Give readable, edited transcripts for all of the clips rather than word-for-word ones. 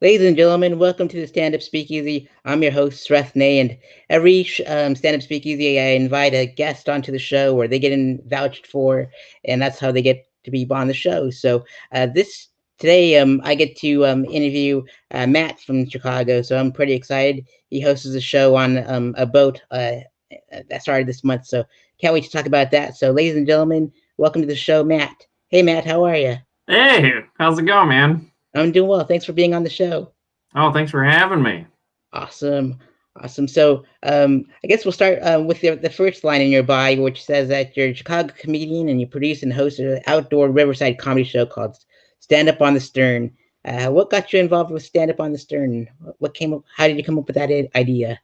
Ladies and gentlemen, welcome to the Stand Up Speakeasy. I'm your host, Sareth, and every Stand Up Speakeasy, I invite a guest onto the show where they get vouched for, and that's how they get to be on the show. So this today, I get to interview Matt from Chicago, so I'm pretty excited. He hosts a show on a boat that started this month, so can't wait to talk about that. So, ladies and gentlemen, welcome to the show, Matt. Hey, Matt, how are you? Hey, how's it going, man? I'm doing well. Thanks for being on the show. Oh, thanks for having me. Awesome. Awesome. So, I guess we'll start with the first line in your bio, which says that you're a Chicago comedian and you produce and host an outdoor riverside comedy show called Stand Up on the Stern. What got you involved with Stand Up on the Stern? What came up? How did you come up with that idea?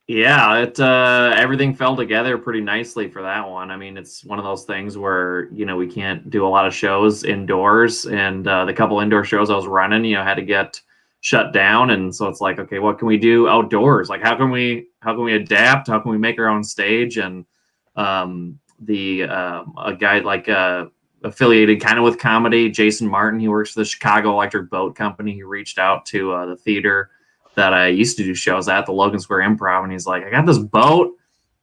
Yeah, it everything fell together pretty nicely for that one. I mean, it's one of those things where, we can't do a lot of shows indoors, and the couple indoor shows I was running, had to get shut down, and so it's like, okay, what can we do outdoors? Like how can we adapt? How can we make our own stage? And the a guy like affiliated kind of with comedy, Jason Martin, he works for the Chicago Electric Boat Company. He reached out to the theater that I used to do shows at, the Logan Square Improv, and he's like, I got this boat,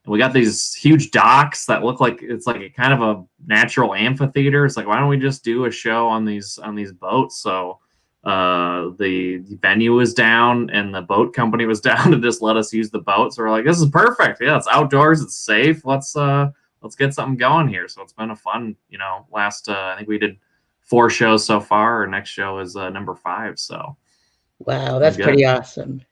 and we got these huge docks that look like it's like a kind of a natural amphitheater. It's like, why don't we just do a show on these boats? So the venue was down and the boat company was down to just let us use the boat. So we're like, this is perfect. Yeah, it's outdoors, it's safe. Let's get something going here. So it's been a fun, last I think we did 4 shows so far. Our next show is number 5. So Wow, that's pretty awesome.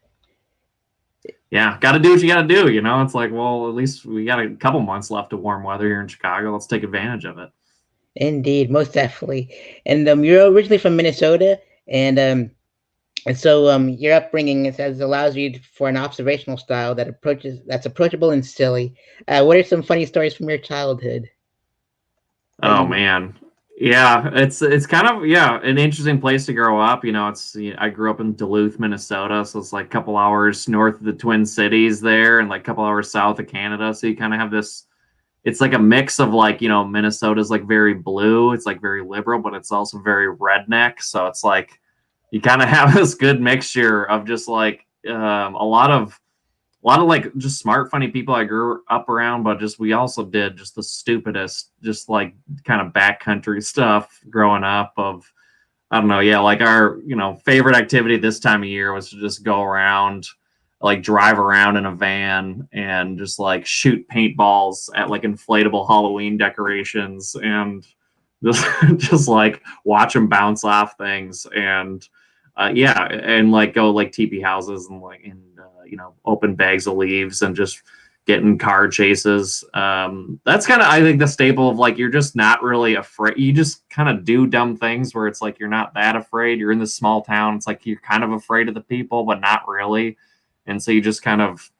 Yeah, got to do what you got to do. It's like, well, at least we got a couple months left of warm weather here in Chicago. Let's take advantage of it. Indeed, most definitely. And you're originally from Minnesota, and so your upbringing, it says, allows you for an observational style that's approachable and silly. What are some funny stories from your childhood? Oh man, yeah, it's kind of an interesting place to grow up. I grew up in Duluth, Minnesota, so it's like a couple hours north of the Twin Cities there, and like a couple hours south of Canada. So you kind of have this. It's like a mix of like Minnesota's like very blue. It's like very liberal, but it's also very redneck. So it's like you kind of have this good mixture of just like a lot of like just smart, funny people I grew up around, but just we also did just the stupidest, just like kind of backcountry stuff growing up. Of I don't know, yeah, like our favorite activity this time of year was to just go around, like drive around in a van and just like shoot paintballs at like inflatable Halloween decorations and just just like watch them bounce off things and and like go like teepee houses and like open bags of leaves and just getting car chases. That's kind of, I think, the staple of like you're just not really afraid. You just kind of do dumb things where it's like you're not that afraid. You're in this small town. It's like you're kind of afraid of the people, but not really. And so you just kind of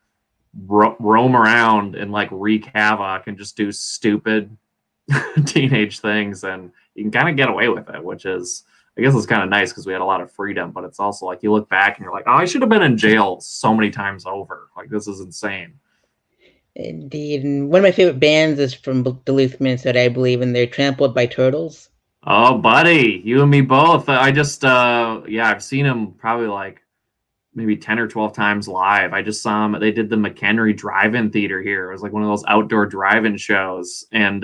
roam around and like wreak havoc and just do stupid teenage things, and you can kind of get away with it, which is, I guess, it's kind of nice because we had a lot of freedom. But it's also like you look back and you're like, oh, I should have been in jail so many times over. Like, this is insane. Indeed. And one of my favorite bands is from Duluth, Minnesota, I believe, and they're Trampled by Turtles. Oh, buddy, you and me both. I just I've seen them probably like maybe 10 or 12 times live. I just saw them. They did the McHenry Drive-In Theater here. It was like one of those outdoor drive-in shows. And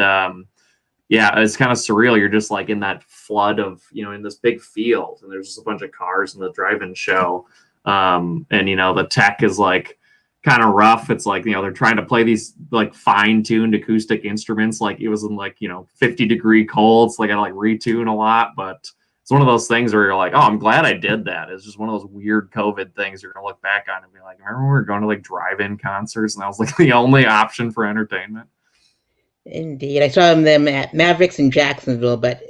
it's kind of surreal. You're just like in that flood of, in this big field, and there's just a bunch of cars in the drive-in show. And, the tech is like kind of rough. It's like, they're trying to play these like fine-tuned acoustic instruments. Like it was in like, 50-degree cold. So they got to like retune a lot. But it's one of those things where you're like, oh, I'm glad I did that. It's just one of those weird COVID things you're going to look back on and be like, remember when we were going to like drive-in concerts and that was like the only option for entertainment? Indeed. I saw them at Mavericks in Jacksonville, but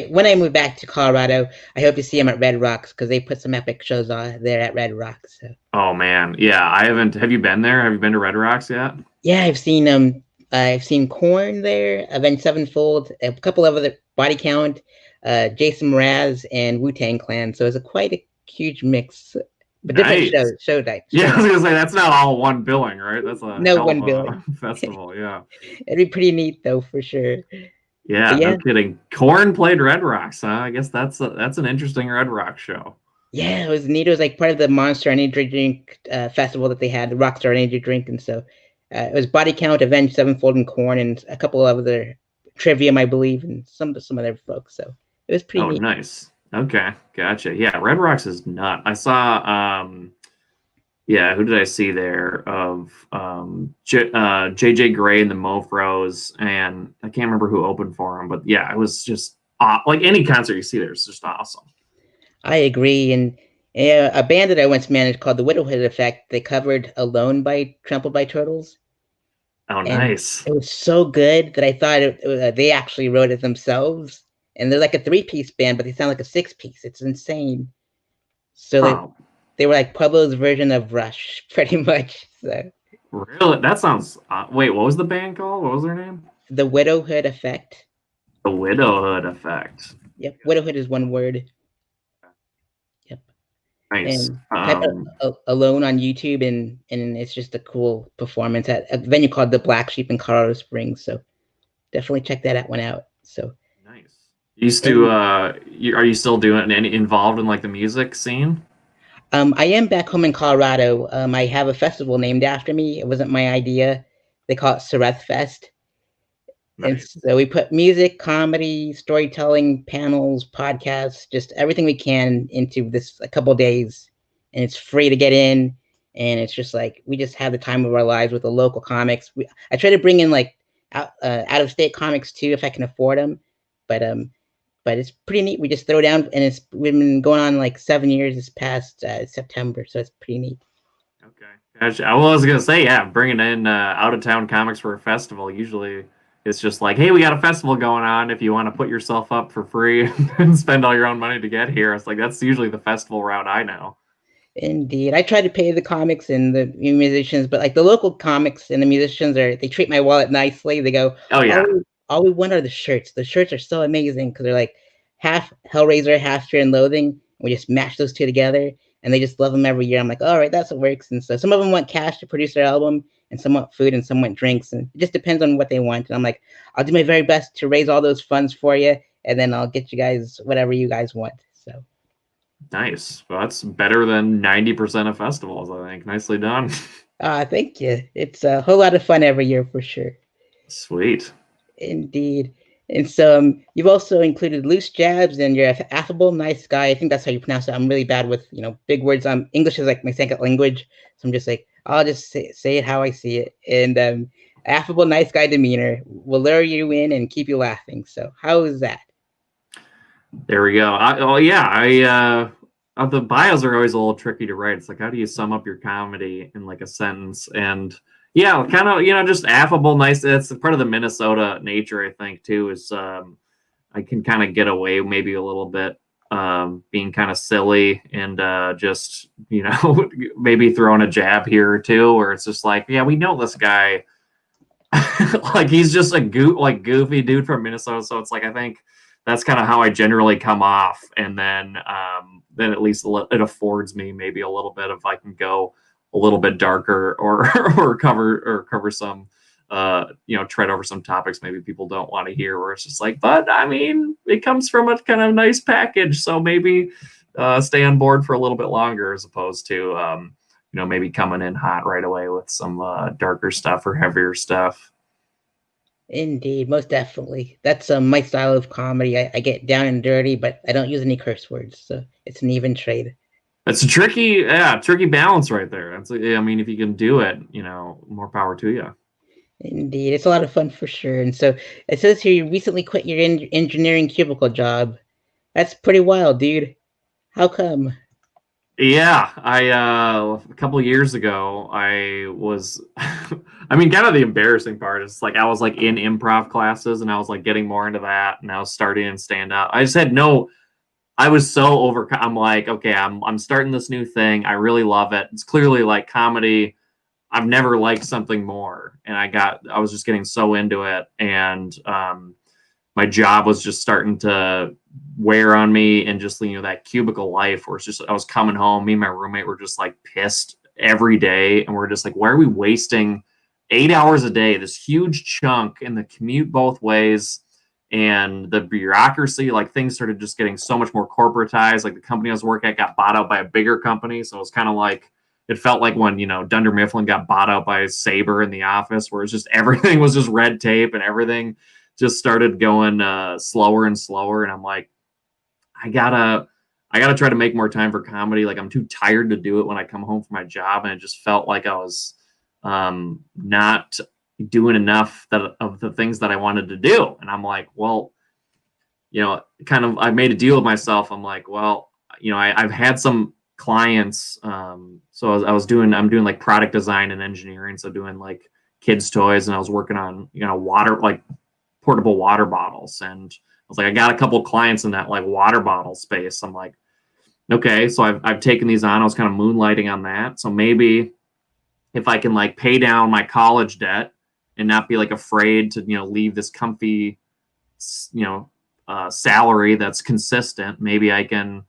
when I move back to Colorado, I hope to see them at Red Rocks because they put some epic shows on there at Red Rocks. So. Oh man. Yeah. I haven't, have you been there? Have you been to Red Rocks yet? Yeah, I've seen Korn there, Avenged Sevenfold, a couple of other Body Count, Jason Mraz, and Wu-Tang Clan. So it's quite a huge mix. But different show types. Yeah, I was gonna say that's not all one billing, right? That's a no one billing festival. Yeah, it'd be pretty neat though, for sure. Yeah, no kidding. Korn played Red Rocks, huh? I guess that's an interesting Red Rock show. Yeah, it was neat. It was like part of the Monster Energy Drink festival that they had, the Rockstar Energy Drink, and so it was Body Count, Avenged Sevenfold, and Corn, and a couple of other Trivium, I believe, and some other folks. So it was pretty Oh, neat. nice. Okay, gotcha. Yeah, Red Rocks is nut. I saw yeah, who did I see there? Of JJ Gray and the Mofros, and I can't remember who opened for him, but yeah, it was just like any concert you see there is just awesome. I agree. And a band that I once managed called the Widowhood Effect, they covered "Alone" by Trampled by Turtles, Oh, and nice. it was so good that I thought they actually wrote it themselves. And they're like a three-piece band, but they sound like a six-piece. It's insane. So Oh, they were like Pueblo's version of Rush, pretty much. So really? That sounds. Wait, what was the band called? What was their name? the Widowhood Effect. The Widowhood Effect. Yep, Widowhood is one word. Yep, Nice. and type Alone on YouTube, and it's just a cool performance at a venue called the Black Sheep in Colorado Springs. So definitely check that one out. So Nice. Used to and are you still doing any involved in like the music scene? I am back home in Colorado. I have a festival named after me. It wasn't my idea. They call it Sareth Fest. And Nice. so we put music, comedy, storytelling, panels, podcasts, just everything we can into this a couple days. And it's free to get in. And it's just like we just have the time of our lives with the local comics. I try to bring in like out of state comics too if I can afford them. But but it's pretty neat. We just throw down, and we've been going on like 7 years this past September, so it's pretty neat. Okay. Gotcha. I was gonna say, yeah, bringing in out of town comics for a festival. Usually, it's just like, hey, we got a festival going on. If you want to put yourself up for free and spend all your own money to get here, it's like that's usually the festival route I know. Indeed. I try to pay the comics and the musicians, but like the local comics and the musicians they treat my wallet nicely. They go, Oh all yeah, we, all we want are the shirts. The shirts are so amazing because they're like half Hellraiser, half Fear and Loathing. We just mash those two together and they just love them every year. I'm like, all right, that's what works. And so some of them want cash to produce their album and some want food and some want drinks. And it just depends on what they want. And I'm like, I'll do my very best to raise all those funds for you. And then I'll get you guys whatever you guys want. So nice. Well, that's better than 90% of festivals, I think. Nicely done. thank you. It's a whole lot of fun every year for sure. Sweet. Indeed. And so you've also included loose jabs and you're an affable, nice guy. I think that's how you pronounce it. I'm really bad with, big words. English is like my second language. So I'm just like, I'll just say it how I see it. And affable, nice guy demeanor will lure you in and keep you laughing. So how is that? There we go. Oh yeah, the bios are always a little tricky to write. It's like how do you sum up your comedy in like a sentence? And yeah, kind of just affable, nice. That's part of the Minnesota nature, I think, too. Is I can kind of get away maybe a little bit being kind of silly and just maybe throwing a jab here or two, where it's just like yeah, we know this guy. Like he's just a goofy dude from Minnesota. So it's like I think that's kind of how I generally come off, and then at least it affords me maybe a little bit if I can go a little bit darker or or cover some tread over some topics maybe people don't want to hear. Where it's just like, but I mean, it comes from a kind of nice package, so maybe stay on board for a little bit longer as opposed to maybe coming in hot right away with some darker stuff or heavier stuff. Indeed, most definitely. That's my style of comedy. I get down and dirty, but I don't use any curse words. So it's an even trade. It's a tricky balance right there. I mean, if you can do it, more power to you. Indeed, it's a lot of fun for sure. And so it says here you recently quit your engineering cubicle job. That's pretty wild, dude. How come? Yeah, I a couple of years ago, I was, I mean, kind of the embarrassing part is like I was like in improv classes and I was like getting more into that, and I was starting in stand up. I just had no I was so over. I'm like, okay, I'm starting this new thing. I really love it. It's clearly like comedy. I've never liked something more, and I was just getting so into it, and my job was just starting to wear on me, and just that cubicle life where it's just I was coming home. Me and my roommate were just like pissed every day, and we're just like, why are we wasting 8 hours a day, this huge chunk in the commute both ways? and the bureaucracy, like things started just getting so much more corporatized. Like the company I was working at got bought out by a bigger company. So it was kind of like, it felt like when, Dunder Mifflin got bought out by Sabre in The Office, where it's just everything was just red tape and everything just started going slower and slower. And I'm like, I gotta try to make more time for comedy. Like I'm too tired to do it when I come home from my job. And it just felt like I was not doing enough of the things that I wanted to do. And I'm like, well, I made a deal with myself. I'm like, well, I've had some clients. So I'm doing like product design and engineering. So doing like kids toys, and I was working on, water, like portable water bottles. And I was like, I got a couple clients in that like water bottle space. I'm like, okay, so I've taken these on. I was kind of moonlighting on that. So maybe if I can like pay down my college debt and not be like afraid to, leave this comfy, salary that's consistent, maybe I can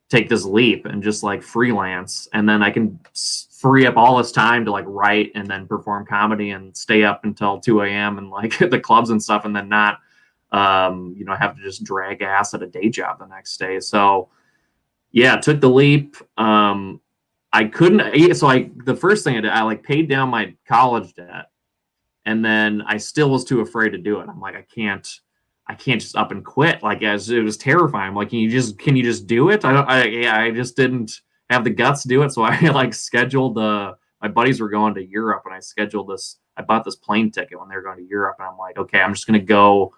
take this leap and just like freelance, and then I can free up all this time to like write and then perform comedy and stay up until 2 a.m. and like hit the clubs and stuff, and then not have to just drag ass at a day job the next day. So yeah, took the leap. I couldn't, so the first thing I did, I like paid down my college debt, and then I still was too afraid to do it. I'm like, I can't just up and quit. Like, as it was terrifying. I'm like, can you just do it? I just didn't have the guts to do it. So I like scheduled my buddies were going to Europe, and I bought this plane ticket when they were going to Europe. And I'm like, okay, I'm just going to go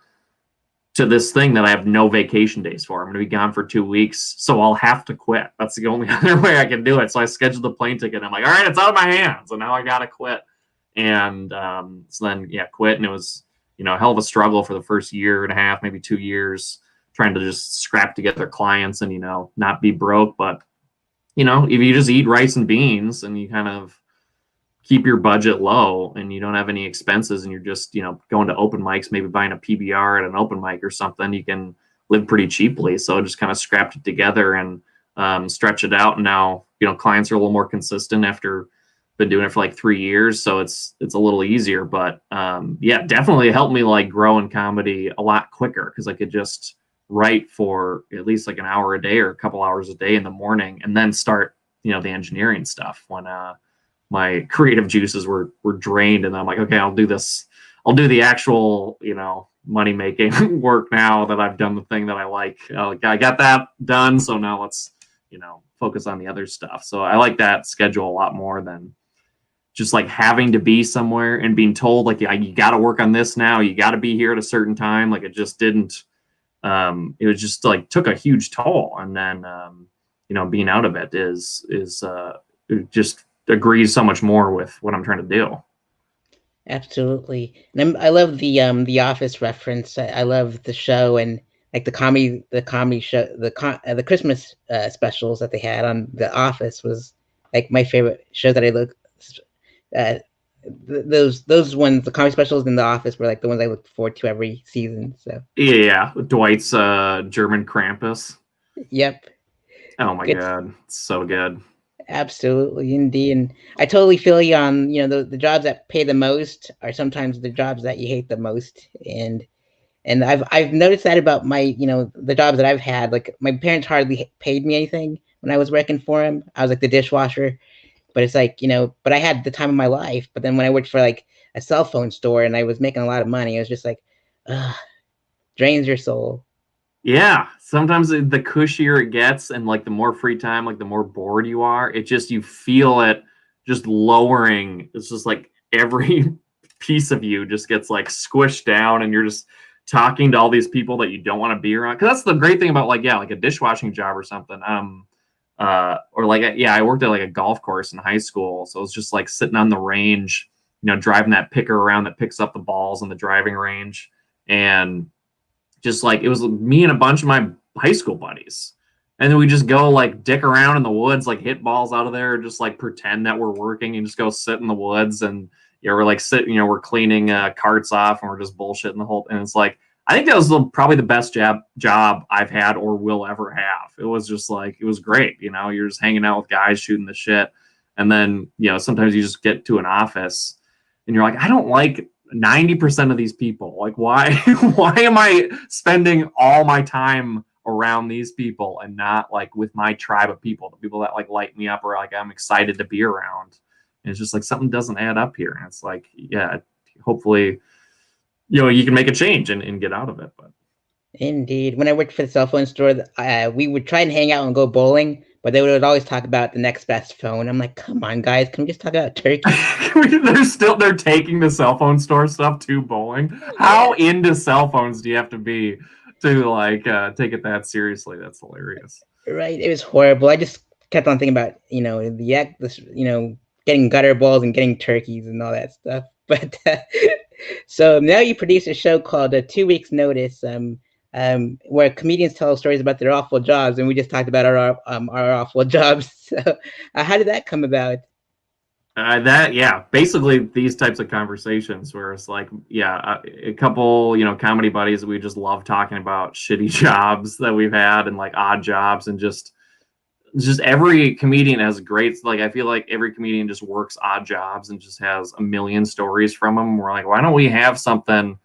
to this thing that I have no vacation days for. I'm going to be gone for 2 weeks. So I'll have to quit. That's the only other way I can do it. So I scheduled the plane ticket. And I'm like, all right, it's out of my hands. And now I got to quit. And so then, yeah, quit. And it was, a hell of a struggle for the first year and a half, maybe 2 years, trying to just scrap together clients and, not be broke. But, if you just eat rice and beans and you kind of keep your budget low and you don't have any expenses and you're just, going to open mics, maybe buying a PBR at an open mic or something, you can live pretty cheaply. So I just kind of scrapped it together and stretch it out. And now, clients are a little more consistent after been doing it for like 3 years. So it's a little easier, but yeah, definitely helped me like grow in comedy a lot quicker, because I could just write for at least like an hour a day or a couple hours a day in the morning, and then start, the engineering stuff when my creative juices were drained. And I'm like, okay, I'll do this. I'll do the actual, money making work now that I've done the thing that I like. I got that done. So now let's, focus on the other stuff. So I like that schedule a lot more than just like having to be somewhere and being told like, yeah, you got to work on this now. You got to be here at a certain time. Like it just didn't, it was just like took a huge toll. And then, being out of it is it just agrees so much more with what I'm trying to do. Absolutely. And I love the Office reference. I love the show, and like the comedy show, the Christmas specials that they had on The Office was like my favorite show that I look. Those ones, the comedy specials in The Office, were like the ones I look forward to every season. So yeah, Dwight's German Krampus. Yep. Oh my God, it's so good. Absolutely, indeed. And I totally feel you on, the jobs that pay the most are sometimes the jobs that you hate the most. And I've noticed that about my, the jobs that I've had. Like my parents hardly paid me anything when I was working for them. I was like the dishwasher, but it's like, but I had the time of my life. But then when I worked for like a cell phone store and I was making a lot of money, it was just like, ugh, drains your soul. Yeah, sometimes the cushier it gets and like the more free time, like the more bored you are, you feel it just lowering. It's just like every piece of you just gets like squished down, and you're just talking to all these people that you don't want to be around. Because that's the great thing about like a dishwashing job or something. Or like I worked at like a golf course in high school, so it was just like sitting on the range, driving that picker around that picks up the balls on the driving range, and just like it was me and a bunch of my high school buddies, and then we just go like dick around in the woods, like hit balls out of there, just like pretend that we're working and just go sit in the woods. And we're like we're cleaning carts off, and we're just bullshitting the whole. And it's like, I think that was probably the best job I've had or will ever have. It was just like, it was great. You're just hanging out with guys shooting the shit. And then, sometimes you just get to an office and you're like, I don't like 90% of these people. Like, why why am I spending all my time around these people and not like with my tribe of people, the people that like light me up or like I'm excited to be around? And it's just like something doesn't add up here. And it's like, yeah, hopefully, you can make a change and get out of it. But Indeed. When I worked for the cell phone store, we would try and hang out and go bowling, but they would always talk about the next best phone. I'm like, come on, guys, can we just talk about turkey? they're taking the cell phone store stuff to bowling. How Yeah, into cell phones do you have to be to like take it that seriously? That's hilarious. right. It was horrible. I just kept on thinking about getting gutter balls and getting turkeys and all that stuff. But so now you produce a show called 2 Weeks Notice, where comedians tell stories about their awful jobs, and we just talked about our awful jobs. So, how did that come about? Basically these types of conversations where it's like, a couple, comedy buddies, we just love talking about shitty jobs that we've had and like odd jobs, and just every comedian has great, like, I feel like every comedian just works odd jobs and just has a million stories from them. We're like, why don't we have something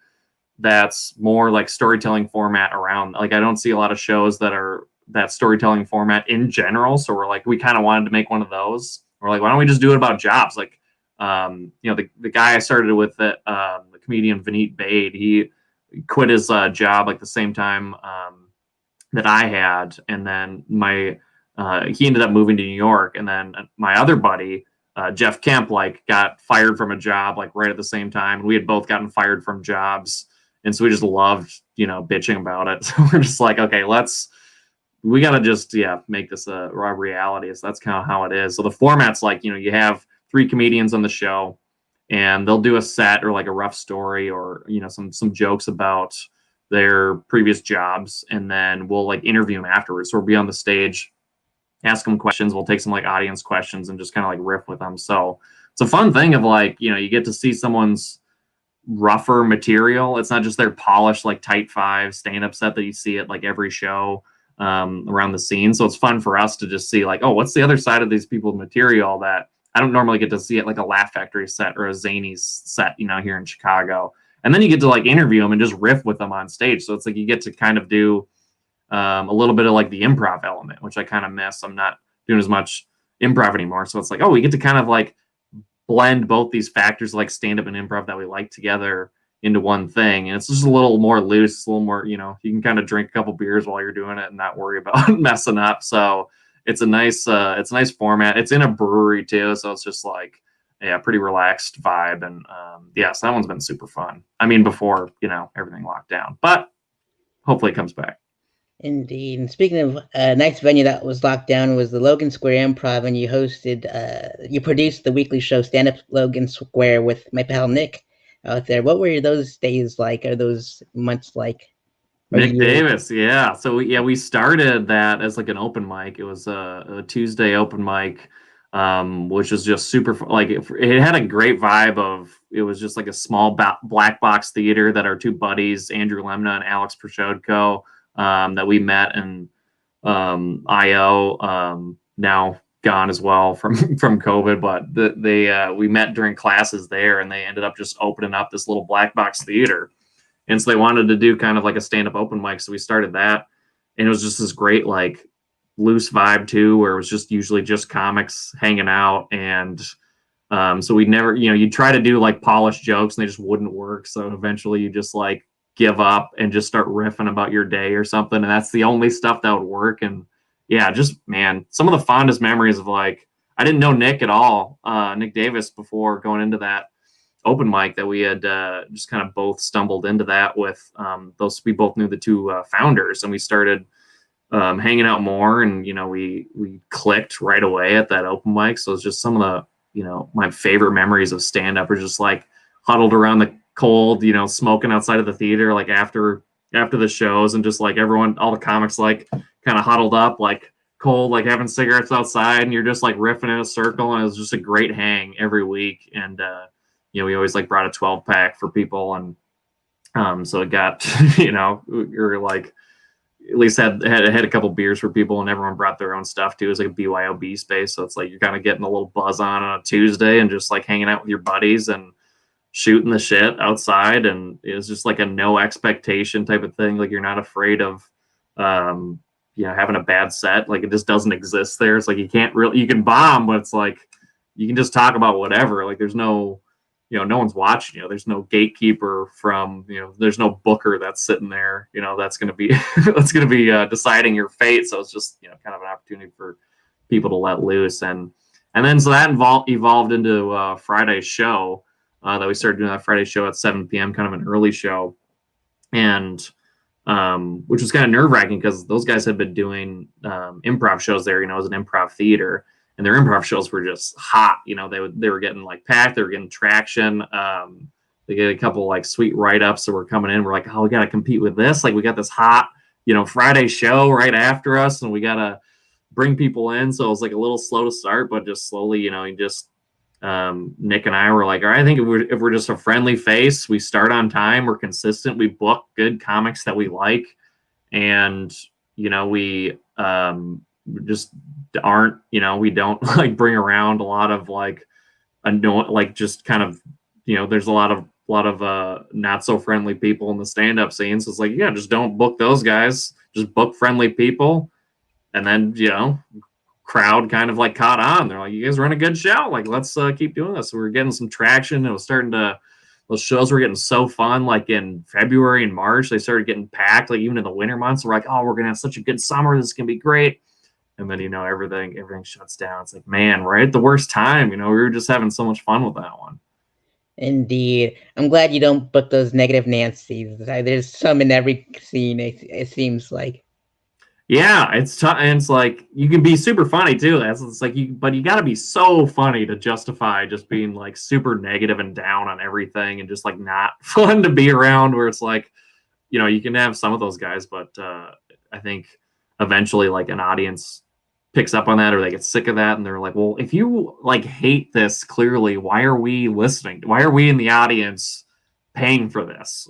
that's more like storytelling format around, like, I don't see a lot of shows that are that storytelling format in general. So we're like, we kind of wanted to make one of those. We're like, why don't we just do it about jobs? Like, the guy I started with, the comedian Vineet Bade, he quit his job like the same time that I had. And then he ended up moving to New York. And then my other buddy, Jeff Kemp, like got fired from a job like right at the same time. And we had both gotten fired from jobs. And so we just loved, bitching about it. So we're just like, okay, we got to just, make this a reality. So that's kind of how it is. So the format's like, you have 3 comedians on the show and they'll do a set or like a rough story or, some jokes about their previous jobs. And then we'll like interview them afterwards. So we'll be on the stage, ask them questions. We'll take some like audience questions and just kind of like riff with them. So it's a fun thing of like, you get to see someone's rougher material. It's not just their polished like tight 5 stand-up set that you see at like every show around the scene. So it's fun for us to just see like, oh, what's the other side of these people's material that I don't normally get to see at like a Laugh Factory set or a Zany's set, here in Chicago. And then you get to like interview them and just riff with them on stage. So it's like you get to kind of do a little bit of like the improv element, which I kind of miss. I'm not doing as much improv anymore. So it's like, oh, we get to kind of like blend both these factors like stand-up and improv that we like together into one thing. And it's just a little more loose, a little more, you can kind of drink a couple beers while you're doing it and not worry about messing up. So it's a nice format. It's in a brewery too. So it's just like, pretty relaxed vibe. And so that one's been super fun. I mean, before, everything locked down, but hopefully it comes back. Indeed. And speaking of a nice venue that was locked down was the Logan Square Improv, and you produced the weekly show Stand Up Logan Square with my pal Nick out there. What were those days like? Are those months like? Nick Davis, yeah. So we started that as like an open mic. It was a Tuesday open mic, which was just super fun. Like it had a great vibe of, it was just like a small black box theater that our 2 buddies, Andrew Lemna and Alex Proshodko, that we met in IO, now gone as well from COVID, but we met during classes there, and they ended up just opening up this little black box theater. And so they wanted to do kind of like a stand-up open mic. So we started that, and it was just this great, like, loose vibe too, where it was just usually just comics hanging out. And so we never, you try to do like polished jokes and they just wouldn't work. So eventually you just like give up and just start riffing about your day or something. And that's the only stuff that would work. And just, man, some of the fondest memories of like, I didn't know Nick at all, Nick Davis, before going into that open mic, that we had just kind of both stumbled into that with we both knew the 2 founders, and we started hanging out more, and we clicked right away at that open mic. So it's just some of the my favorite memories of stand up are just like huddled around the cold, smoking outside of the theater, like after the shows, and just like everyone, all the comics, like kind of huddled up, like cold, like having cigarettes outside, and you're just like riffing in a circle. And it was just a great hang every week. And we always like brought a 12-pack for people, and so it got we were like, at least had a couple beers for people, and everyone brought their own stuff too. It was like a BYOB space, so it's like you're kind of getting a little buzz on a Tuesday and just like hanging out with your buddies and shooting the shit outside, and it was just like a no expectation type of thing. Like you're not afraid of, having a bad set. Like it just doesn't exist there. It's like you can't really, you can bomb, but it's like you can just talk about whatever. Like there's no, no one's watching you. There's no gatekeeper from, there's no booker that's sitting there, that's going to be that's going to be deciding your fate. So it's just, kind of an opportunity for people to let loose, and then so that evolved into Friday's show. That we started doing that Friday show at 7 p.m., kind of an early show, and which was kind of nerve wracking because those guys had been doing improv shows there, as an improv theater, and their improv shows were just hot. They were getting like packed, they were getting traction. They get a couple like sweet write ups that were coming in. We're like, oh, we got to compete with this. Like we got this hot, Friday show right after us, and we got to bring people in. So it was like a little slow to start, but just slowly, you just Nick and I were like, all right, I think if we're just a friendly face, we start on time, we're consistent, we book good comics that we like, and we just aren't, we don't like bring around a lot of like just kind of, there's a lot of not so friendly people in the stand-up scene. So it's like, yeah, just don't book those guys, just book friendly people. And then, crowd kind of like caught on. They're like, you guys run a good show. Like, let's keep doing this. So we were getting some traction. It was starting to, those shows were getting so fun. Like in February and March, they started getting packed. Like even in the winter months, we're like, oh, we're going to have such a good summer. This is going to be great. And then, everything shuts down. It's like, man, right at the worst time, we were just having so much fun with that one. Indeed. I'm glad you don't book those negative Nancy's. There's some in every scene, it seems like. Yeah, it's tough, and it's like you can be super funny too. It's like but you got to be so funny to justify just being like super negative and down on everything, and just like not fun to be around. Where it's like, you can have some of those guys, but I think eventually like an audience picks up on that, or they get sick of that, and they're like, well, if you like hate this clearly, why are we listening? Why are we in the audience paying for this?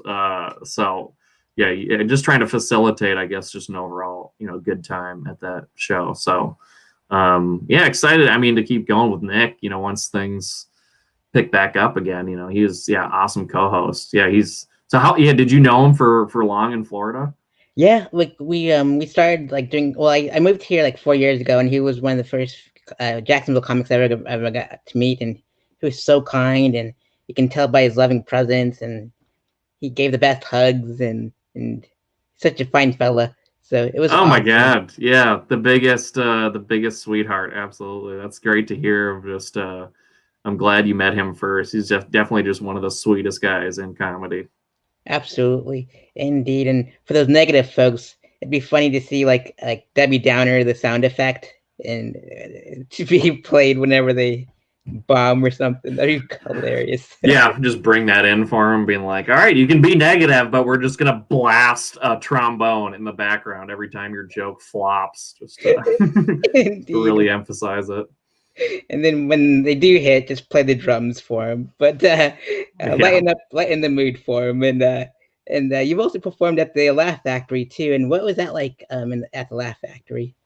So. Yeah, just trying to facilitate, I guess, just an overall, good time at that show. So, excited. I mean, to keep going with Nick, once things pick back up again, he was, awesome co-host. Yeah, did you know him for long in Florida? Yeah, like we started like doing. Well, I moved here like 4 years ago, and he was one of the first Jacksonville comics I ever got to meet, and he was so kind, and you can tell by his loving presence, and he gave the best hugs, and such a fine fella. So it was. Oh awesome. My God, yeah, the biggest sweetheart. Absolutely, that's great to hear. Just I'm glad you met him first. He's definitely just one of the sweetest guys in comedy. Absolutely, indeed. And for those negative folks, it'd be funny to see like Debbie Downer, the sound effect, and to be played whenever they bomb or something. That'd be hilarious. Yeah, just bring that in for him, being like, all right, you can be negative, but we're just gonna blast a trombone in the background every time your joke flops, just to really emphasize it. And then when they do hit, just play the drums for him, but lighten the mood for him. And you've also performed at the Laugh Factory too. And what was that like at the Laugh Factory?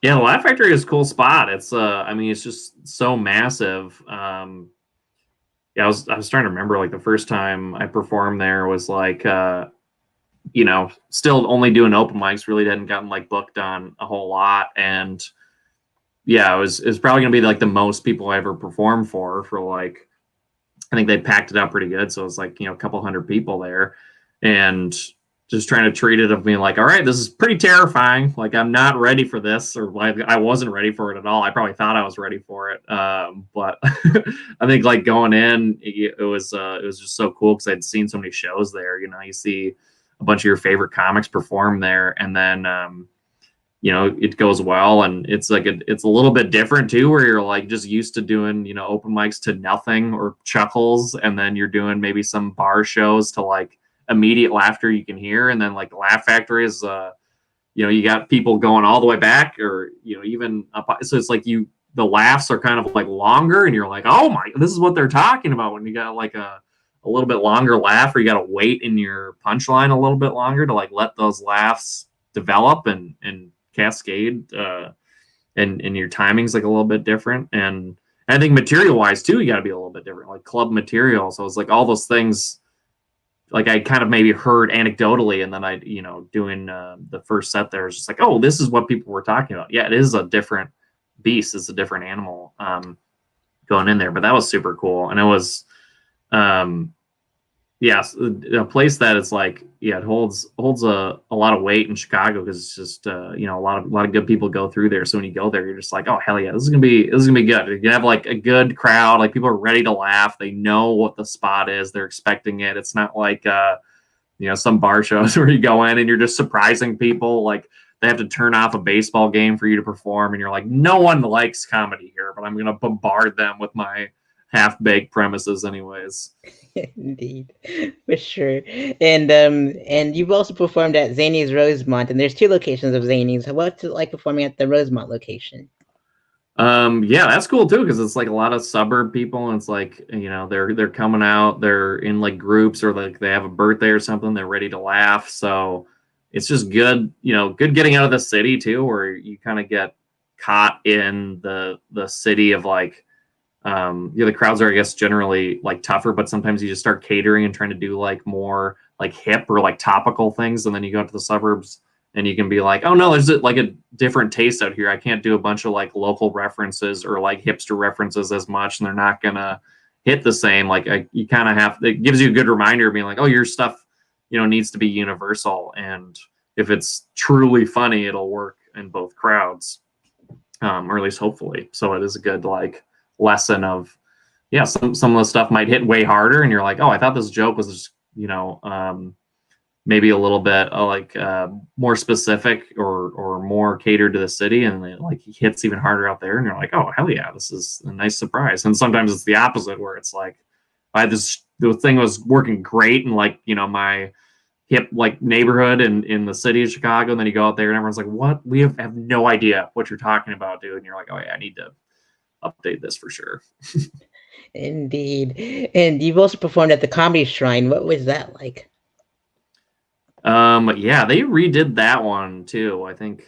Yeah, the Laugh Factory is a cool spot. It's I mean, it's just so massive. Yeah, I was trying to remember like the first time I performed there was like still only doing open mics, really hadn't gotten like booked on a whole lot. And yeah, it was probably gonna be like the most people I ever performed for like, I think they packed it up pretty good. So it was like, a couple hundred people there, and just trying to treat it of being like, all right, this is pretty terrifying. Like I'm not ready for this, or like I wasn't ready for it at all. I probably thought I was ready for it. But I think like going in, it was just so cool because I'd seen so many shows there. You see a bunch of your favorite comics perform there, and then it goes well, and it's like it's a little bit different too, where you're like just used to doing open mics to nothing or chuckles, and then you're doing maybe some bar shows to like immediate laughter you can hear, and then like the Laugh Factory is you got people going all the way back, or even up, so it's like the laughs are kind of like longer, and you're like, oh my, this is what they're talking about when you got like a little bit longer laugh, or you got to wait in your punchline a little bit longer to like let those laughs develop and cascade, and your timing's like a little bit different, and And I think material wise too, you got to be a little bit different, like club material. So it's like all those things. Like I kind of maybe heard anecdotally, and then I, doing the first set there, is just like, oh, this is what people were talking about. Yeah, it is a different beast. It's a different animal going in there, but that was super cool, and it was, a place that is like, it holds a lot of weight in Chicago because it's just a lot of good people go through there. So when you go there, you're just like, oh hell yeah, this is gonna be good. You're gonna have like a good crowd, like people are ready to laugh. They know what the spot is. They're expecting it. It's not like some bar shows where you go in and you're just surprising people. Like they have to turn off a baseball game for you to perform, and you're like, no one likes comedy here, but I'm gonna bombard them with my half-baked premises anyways. Indeed, for sure. And you've also performed at Zany's Rosemont, and there's two locations of Zany's. What's it like performing at the Rosemont location? Yeah, that's cool too, because it's like a lot of suburb people, and it's like, they're coming out, they're in like groups, or like they have a birthday or something, they're ready to laugh. So it's just good, good getting out of the city too, where you kind of get caught in the city of like, the crowds are, I guess, generally like tougher, but sometimes you just start catering and trying to do like more like hip or like topical things, and then you go to the suburbs and you can be like, oh no, there's like a different taste out here. I can't do a bunch of like local references or like hipster references as much, and they're not gonna hit the same. Like you kind of have, it gives you a good reminder of being like, oh, your stuff, needs to be universal, and if it's truly funny, it'll work in both crowds, or at least hopefully. So it is a good like lesson of, some of the stuff might hit way harder, and you're like, oh, I thought this joke was just, maybe a little bit more specific or more catered to the city, and it like hits even harder out there, and you're like, oh hell yeah, this is a nice surprise. And sometimes it's the opposite, where it's like, the thing was working great and like, my hip like neighborhood in the city of Chicago, and then you go out there and everyone's like, what, we have no idea what you're talking about, dude. And you're like, oh yeah, I need to update this for sure. Indeed. And you've also performed at the Comedy Shrine. What was that like? Yeah, they redid that one too. I think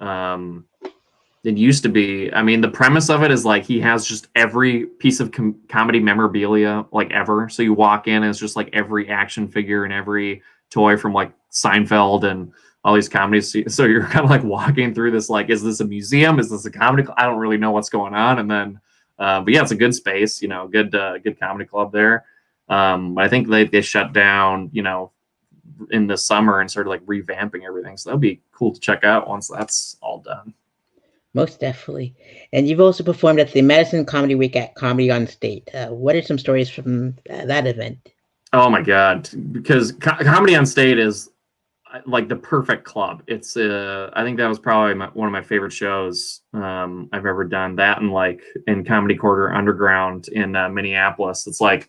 it used to be, I mean, the premise of it is like he has just every piece of comedy memorabilia like ever. So you walk in and it's just like every action figure and every toy from like Seinfeld and all these comedies. So you're kind of like walking through this, like, is this a museum? Is this a comedy club? I don't really know what's going on. And then, but yeah, it's a good space, good comedy club there. I think they shut down, in the summer and started like revamping everything. So that'll be cool to check out once that's all done. Most definitely. And you've also performed at the Madison Comedy Week at Comedy on State. What are some stories from that event? Oh my God. Because Comedy on State is like the perfect club. It's I think that was probably one of my favorite shows I've ever done. That and like in Comedy Quarter Underground in Minneapolis. It's like,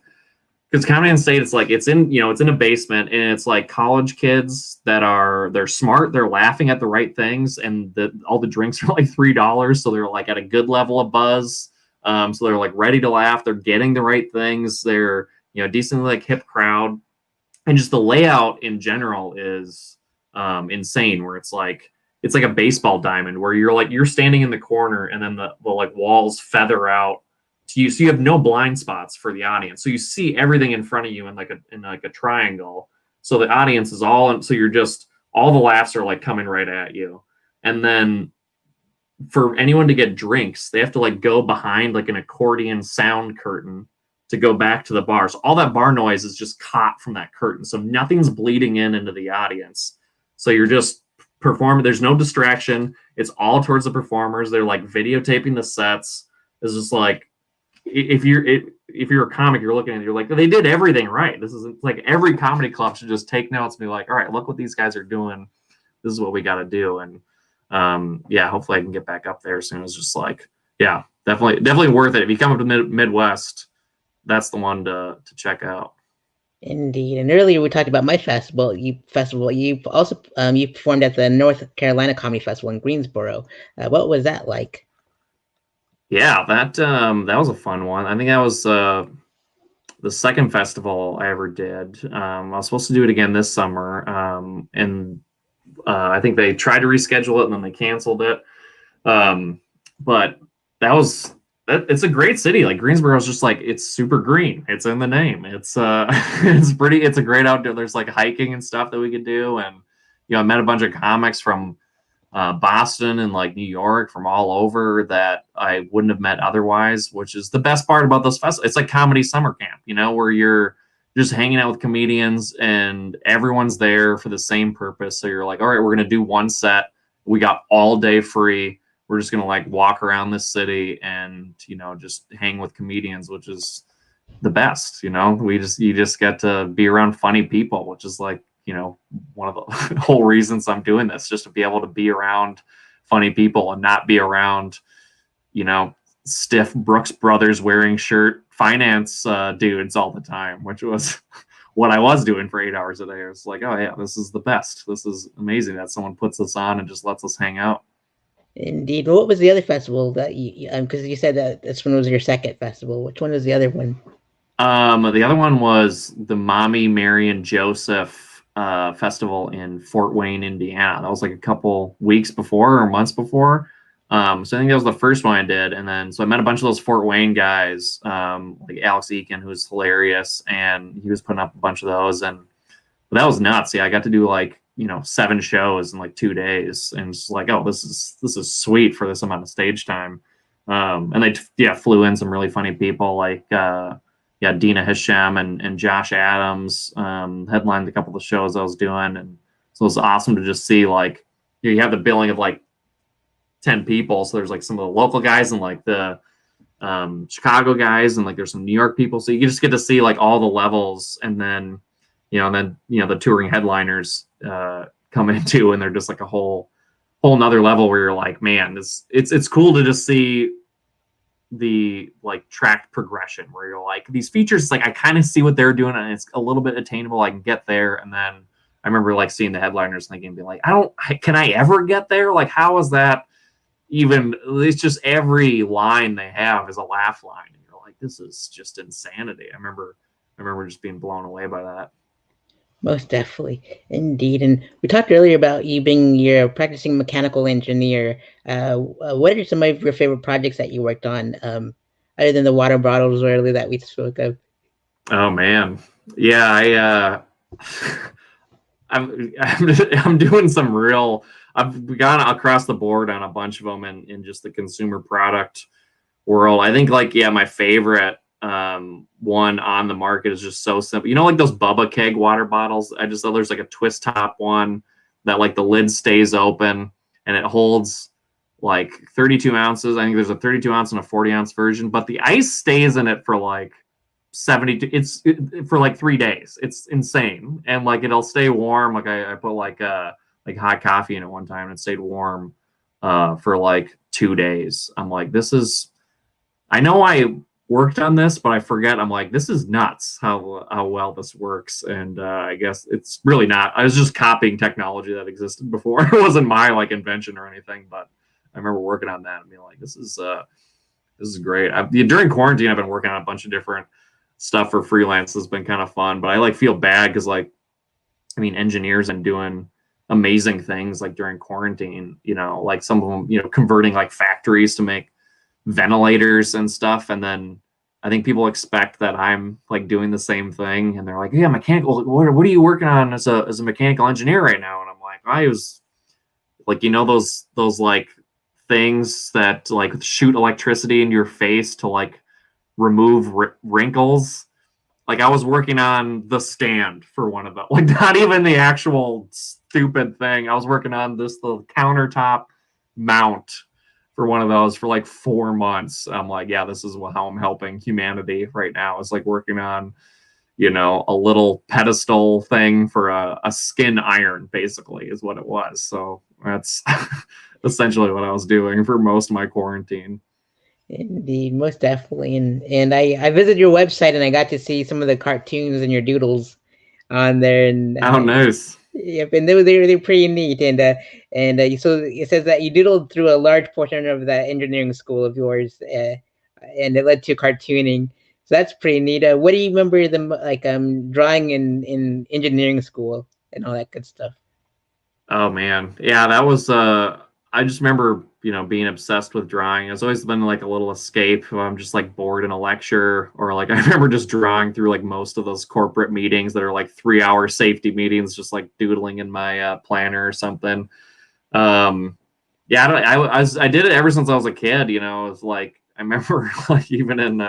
because Comedy on State, it's like it's in a basement, and it's like college kids they're smart, they're laughing at the right things, and all the drinks are like $3, so they're like at a good level of buzz. So they're like ready to laugh, they're getting the right things, they're decently like hip crowd, and just the layout in general is insane. Where it's like a baseball diamond, where you're standing in the corner, and then the like walls feather out to you, so you have no blind spots for the audience. So you see everything in front of you in like a triangle. So the audience is so you're just, all the laughs are like coming right at you. And then for anyone to get drinks, they have to like go behind like an accordion sound curtain to go back to the bar. So all that bar noise is just caught from that curtain. So nothing's bleeding into the audience. So you're just performing. There's no distraction. It's all towards the performers. They're like videotaping the sets. It's just like, if you're a comic, you're looking at it, you're like, they did everything right. This is like, every comedy club should just take notes and be like, all right, look what these guys are doing. This is what we got to do. And hopefully I can get back up there soon. It's just like, yeah, definitely worth it. If you come up to Midwest, that's the one to check out. Indeed. And earlier we talked about my festival. You also you performed at the North Carolina Comedy Festival in Greensboro. What was that like? Yeah, that was a fun one. I think that was the second festival I ever did. I was supposed to do it again this summer, and I think they tried to reschedule it and then they canceled it. But that was it's a great city. Like Greensboro is just like it's super green. It's in the name. It's it's pretty. It's a great outdoor. There's like hiking and stuff that we could do, and I met a bunch of comics from Boston and like New York, from all over that I wouldn't have met otherwise. Which is the best part about this festival. It's like comedy summer camp, where you're just hanging out with comedians and everyone's there for the same purpose. So you're like, all right, we're gonna do one set. We got all day free. We're just gonna like walk around this city and just hang with comedians, which is the best. You just get to be around funny people, which is like one of the whole reasons I'm doing this, just to be able to be around funny people and not be around stiff Brooks Brothers wearing shirt finance dudes all the time, which was what I was doing for 8 hours a day. I was like, oh yeah, this is the best. This is amazing that someone puts this on and just lets us hang out. Indeed. What was the other festival that because you said that this one was your second festival. Which one was the other one? The other one was the Mommy, Mary, and Joseph festival in Fort Wayne, Indiana. That was like a couple weeks before or months before. So I think that was the first one I did. And then, so I met a bunch of those Fort Wayne guys, like Alex Eakin, who was hilarious. And he was putting up a bunch of those. And that was nuts. Yeah, I got to do like, 7 shows in like 2 days. And it's like, oh, this is sweet for this amount of stage time. And they, flew in some really funny people like, Dina Hashem and Josh Adams headlined a couple of the shows I was doing. And so it was awesome to just see like, you have the billing of like 10 people. So there's like some of the local guys and like the Chicago guys, and like there's some New York people. So you just get to see like all the levels, and then the touring headliners come into, and they're just like a whole nother level where you're like, man, it's cool to just see the like tracked progression where you're like, these features, like I kind of see what they're doing and it's a little bit attainable. I can get there. And then I remember like seeing the headliners thinking, being like, can I ever get there? Like, how is that even? It's just every line they have is a laugh line, and you're like, this is just insanity. I remember just being blown away by that. Most definitely, indeed. And we talked earlier about you're a practicing mechanical engineer. What are some of your favorite projects that you worked on, other than the water bottles earlier that we spoke of? Oh man, yeah, I'm doing some real. I've gone across the board on a bunch of them in just the consumer product world. I think like my favorite one on the market is just so simple. Like those Bubba keg water bottles. I just there's like a twist top one that like the lid stays open and it holds like 32 ounces. I think there's a 32 ounce and a 40 ounce version, but the ice stays in it for like 72. For like 3 days. It's insane, and like it'll stay warm. Like I put like hot coffee in it one time and it stayed warm for like 2 days. I'm like, this is. I know I worked on this, but I forget. I'm like, this is nuts how well this works. And I guess it's really not. I was just copying technology that existed before. It wasn't my like invention or anything, but I remember working on that and being like, this is great. During quarantine, I've been working on a bunch of different stuff for freelance. Has been kind of fun, but I like feel bad because like, I mean, engineers and doing amazing things like during quarantine, like some of them, converting like factories to make ventilators and stuff. And then I think people expect that I'm like doing the same thing, and they're like, yeah, mechanical, what are you working on as a mechanical engineer right now? And I'm like, I was like, those like things that like shoot electricity into your face to like remove wrinkles. Like I was working on the stand for one of them, like not even the actual stupid thing. I was working on the countertop mount for one of those for like 4 months. I'm like, yeah, this is how I'm helping humanity right now. It's like working on, a little pedestal thing for a skin iron, basically, is what it was. So that's essentially what I was doing for most of my quarantine. Indeed, most definitely. And I visited your website and I got to see some of the cartoons and your doodles on there. And Oh, nice. Yep, and they're pretty neat. And so it says that you doodled through a large portion of the engineering school of yours, and it led to cartooning. So that's pretty neat. What do you remember drawing in engineering school and all that good stuff? Oh man, yeah, that was I just remember, being obsessed with drawing. It's always been like a little escape if I'm just like bored in a lecture, or like I remember just drawing through like most of those corporate meetings that are like 3 hour safety meetings, just like doodling in my planner or something. Yeah, I did it ever since I was a kid. It's like I remember like even in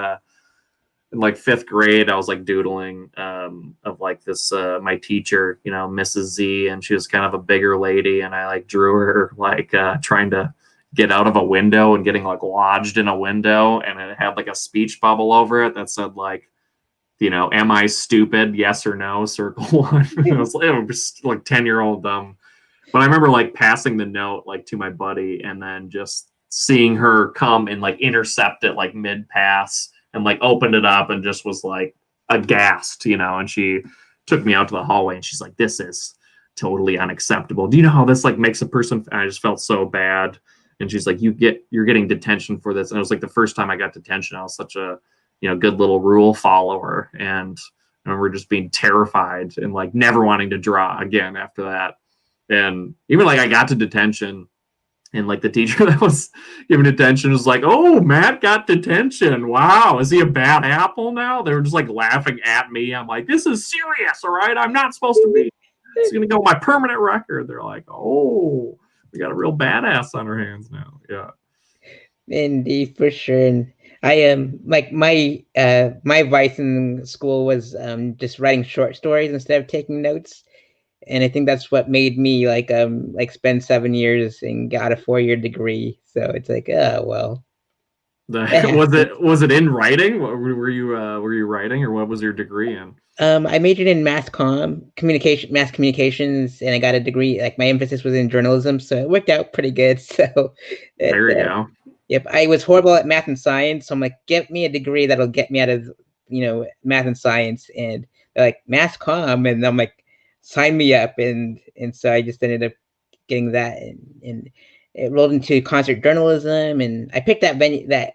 like fifth grade, I was like doodling of like this my teacher, Mrs. Z, and she was kind of a bigger lady, and I like drew her like trying to get out of a window and getting like lodged in a window, and it had like a speech bubble over it that said like, am I stupid? Yes or no, circle one. It was like 10-year-old dumb. But I remember like passing the note like to my buddy, and then just seeing her come and like intercept it like mid pass, and like opened it up and just was like aghast, and she took me out to the hallway, and she's like, "This is totally unacceptable. Do you know how this like makes a person?" And I just felt so bad. And she's like, you're getting detention for this. And it was like the first time I got detention. I was such a good little rule follower, and I remember just being terrified and like never wanting to draw again after that. And even like I got to detention, and like the teacher that was giving detention was like, "Oh, Matt got detention. Wow, is he a bad apple now?" They were just like laughing at me. I'm like, "This is serious, all right? I'm not supposed to be. It's gonna go on my permanent record." They're like, "Oh, we got a real badass on our hands now." Yeah. Indeed, for sure. And I am like my advice in school was just writing short stories instead of taking notes. And I think that's what made me like spend 7 years and got a 4 year degree. So it's like, oh well, it happens. Was it in writing? Were you writing, or what was your degree in? I majored in mass communications, and I got a degree. Like my emphasis was in journalism, so it worked out pretty good. So, it, There you go. yep, I was horrible at math and science, so I'm like, get me a degree that'll get me out of math and science, and they're like mass comm, and I'm like, sign me up, and so I just ended up getting that, and it rolled into concert journalism, and I picked that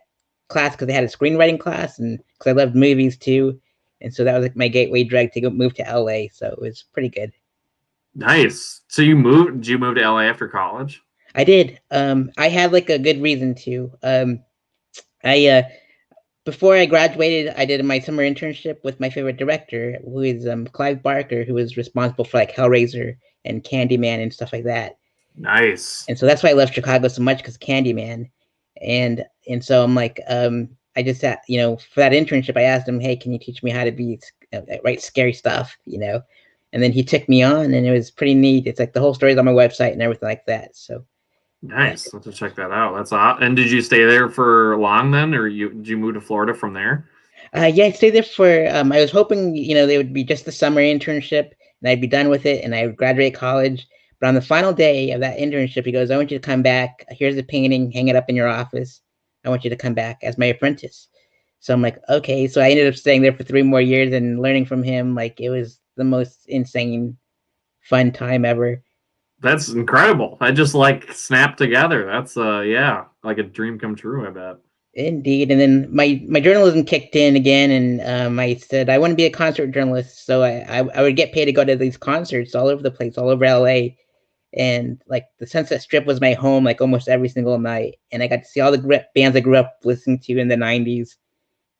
class because they had a screenwriting class, and because I loved movies too, and so that was like my gateway drug to go move to LA. So it was pretty good. Nice. So you moved? Did you move to LA after college? I did. I had like a good reason to. I Before I graduated, I did my summer internship with my favorite director, who is Clive Barker, who was responsible for like Hellraiser and Candyman and stuff like that. Nice. And so that's why I love Chicago so much, because Candyman, and so I'm like, I just had, for that internship, I asked him, hey, can you teach me how to write scary stuff, and then he took me on, and it was pretty neat. It's like the whole story's on my website and everything like that. So Nice. Let's check that out. That's awesome. And did you stay there for long then, or did you move to Florida from there? yeah, I stayed there for. I was hoping, they would be just the summer internship, and I'd be done with it, and I would graduate college. But on the final day of that internship, he goes, "I want you to come back. Here's a painting. Hang it up in your office. I want you to come back as my apprentice." So I'm like, okay. So I ended up staying there for 3 more years and learning from him. Like it was the most insane, fun time ever. That's incredible. I just like snapped together. That's yeah, like a dream come true, I bet. Indeed. And then my journalism kicked in again, and I said I want to be a concert journalist. So I would get paid to go to these concerts all over the place, all over LA. And like the Sunset Strip was my home, like almost every single night. And I got to see all the bands I grew up listening to in the 90s,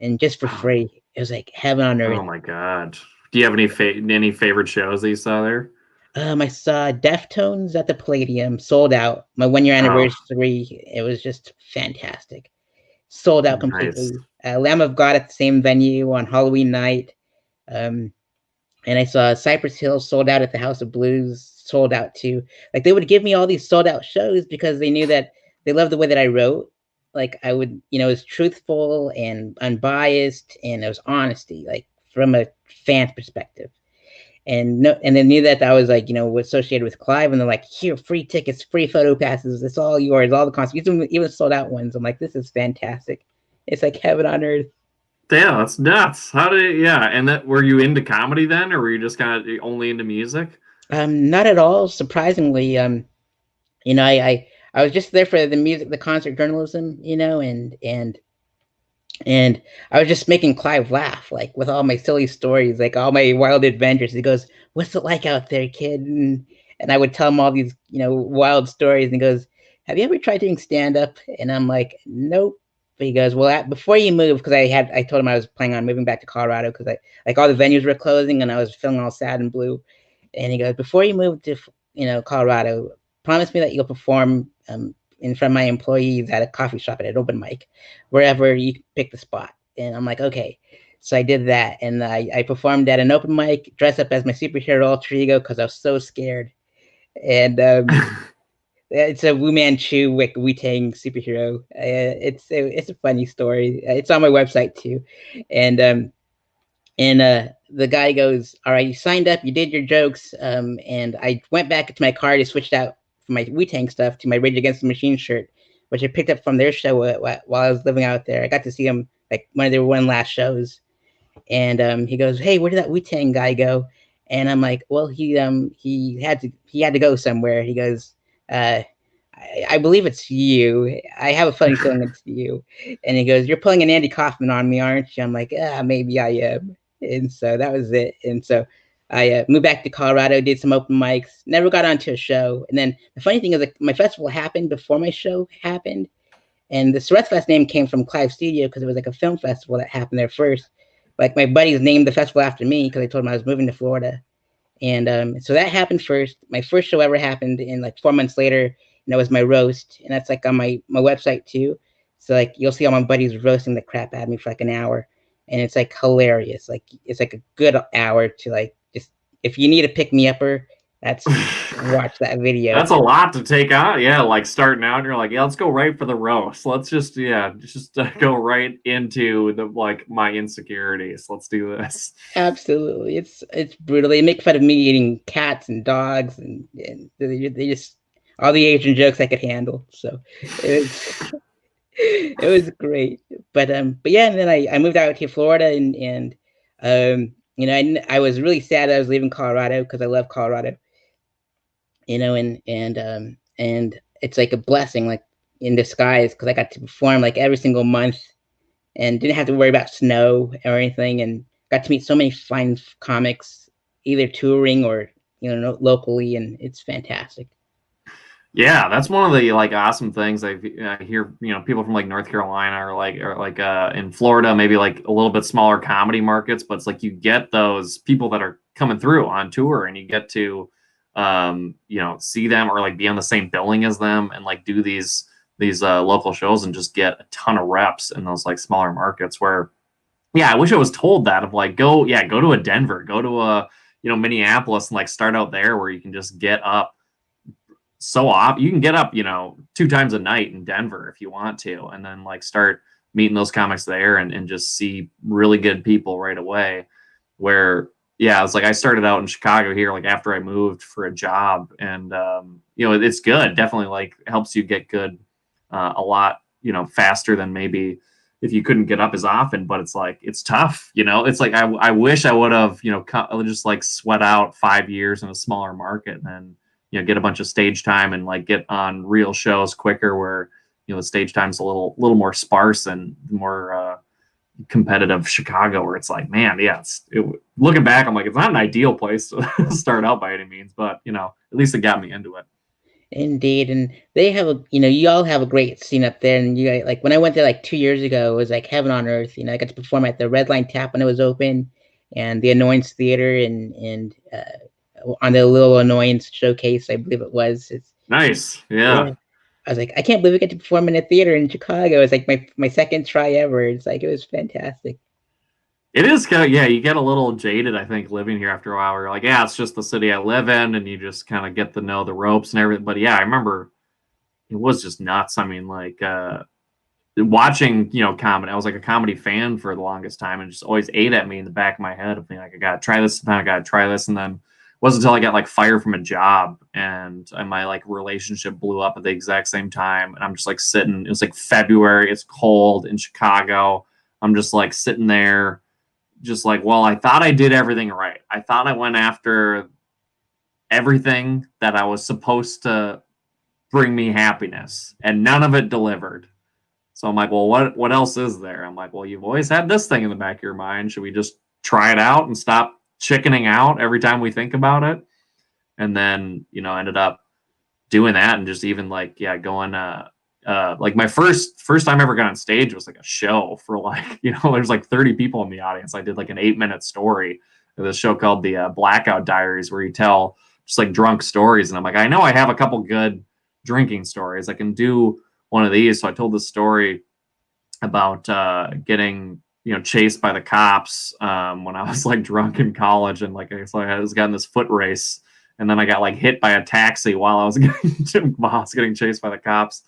and just for free. It was like heaven on earth. Oh my god. Do you have any favorite shows that you saw there? I saw Deftones at the Palladium, sold out. My 1 year Oh, anniversary. It was just fantastic. Sold out nice. completely. Lamb of God at the same venue on Halloween night. Um, and I saw Cypress Hill sold out at the House of Blues, sold out too. Like they would give me all these sold out shows because they knew that they loved the way that I wrote. Like I would, it was truthful and unbiased, and it was honesty, like from a fan's perspective. And no, and they knew that I was like, associated with Clive, and they're like, here, free tickets, free photo passes, it's all yours, all the concerts, even sold out ones. I'm like, this is fantastic. It's like heaven on earth. Yeah, that's nuts. How did yeah, and that were you into comedy then, or were you just kind of only into music? Not at all. Surprisingly, I was just there for the music, the concert journalism, and I was just making Clive laugh, like with all my silly stories, like all my wild adventures. He goes, "What's it like out there, kid?" And I would tell him all these, wild stories, and he goes, have you ever tried doing stand up? And I'm like, nope. But he goes, well, before you move, because I told him I was planning on moving back to Colorado because like all the venues were closing and I was feeling all sad and blue. And he goes, before you move to, Colorado, promise me that you'll perform in front of my employees at a coffee shop at an open mic, wherever you pick the spot. And I'm like, okay. So I did that, and I performed at an open mic, dressed up as my superhero alter ego because I was so scared. And it's a Wu Manchu Wu Tang superhero. It's a funny story. It's on my website too, and the guy goes, "All right, you signed up, you did your jokes," and I went back to my car to switch out from my Wu Tang stuff to my Rage Against the Machine shirt, which I picked up from their show while I was living out there. I got to see them like one of their one last shows, and he goes, "Hey, where did that Wu Tang guy go?" And I'm like, "Well, he had to go somewhere." He goes, I believe it's you. I have a funny feeling it's you." And he goes, "You're pulling an Andy Kaufman on me, aren't you?" I'm like, maybe I am." And so that was it. And so I moved back to Colorado, did some open mics, never got onto a show. And then the funny thing is, like, my festival happened before my show happened. And the Sareth Fest name came from Clive Studio because it was like a film festival that happened there first. Like my buddies named the festival after me because I told them I was moving to Florida. And so that happened first. My first show ever happened, and like 4 months later, it was my roast, and that's like on my website too. So like you'll see all my buddies roasting the crap out of me for like an hour, and it's like hilarious. Like it's like a good hour to like just, if you need a pick me upper, that's watch that video. That's a lot to take on. Yeah, like starting out, and you're like, yeah, let's go right for the roast. Let's just go right into the like my insecurities. Let's do this. Absolutely, it's brutal. They make fun of me eating cats and dogs, and they just all the Asian jokes I could handle. So it was it was great. But yeah, and then I moved out to Florida, and I was really sad that I was leaving Colorado because I love Colorado. And it's like a blessing, like in disguise, because I got to perform like every single month and didn't have to worry about snow or anything, and got to meet so many fine comics, either touring or locally, and it's fantastic. Yeah, that's one of the like awesome things I hear. People from like North Carolina or like in Florida, maybe like a little bit smaller comedy markets, but it's like you get those people that are coming through on tour, and you get to see them or like be on the same billing as them, and like do these local shows and just get a ton of reps in those like smaller markets. Where I wish I was told that of like go to a Denver, go to a Minneapolis, and like start out there where you can just get up you can get up 2 times a night in Denver if you want to, and then like start meeting those comics there and just see really good people right away. Where it's like I started out in Chicago here like after I moved for a job, and it's good, definitely like helps you get good a lot faster than maybe if you couldn't get up as often. But it's like it's tough. It's like I wish I would have just like sweat out 5 years in a smaller market and get a bunch of stage time and like get on real shows quicker, where the stage time's a little more sparse and more competitive Chicago, where it's like, man, looking back, I'm like, it's not an ideal place to start out by any means, but at least it got me into it. Indeed, and they have you all have a great scene up there, and you guys, like when I went there like 2 years ago, it was like heaven on earth. I got to perform at the Red Line Tap when it was open, and the Annoyance Theater, and on the Little Annoyance Showcase, I believe it was. It's Nice. Yeah. Yeah. I was like, I can't believe we get to perform in a theater in Chicago. It's like my second try ever. It's like it was fantastic. It is kind of, you get a little jaded, I think, living here after a while. Where you're like, it's just the city I live in, and you just kind of get to know the ropes and everything. But I remember it was just nuts. I mean, like watching, comedy. I was like a comedy fan for the longest time, and just always ate at me in the back of my head of being like, I gotta try this, and I gotta try this, and then it wasn't until I got like fired from a job and my like relationship blew up at the exact same time, and I'm just like sitting. It was like February. It's cold in Chicago. I'm just like sitting there, just like, well, I thought I did everything right. I thought I went after everything that I was supposed to bring me happiness, and none of it delivered. So I'm like, well, what else is there? I'm like, well, you've always had this thing in the back of your mind. Should we just try it out and stop chickening out every time we think about it? And then, ended up doing that and just even like, going, like my first time I ever got on stage was like a show for like, there's like 30 people in the audience. I did like an 8-minute story of this show called the Blackout Diaries, where you tell just like drunk stories. And I'm like, I know I have a couple good drinking stories. I can do one of these. So I told this story about getting chased by the cops when I was like drunk in college, and like I was getting this foot race, and then I got like hit by a taxi while I was getting chased by the cops.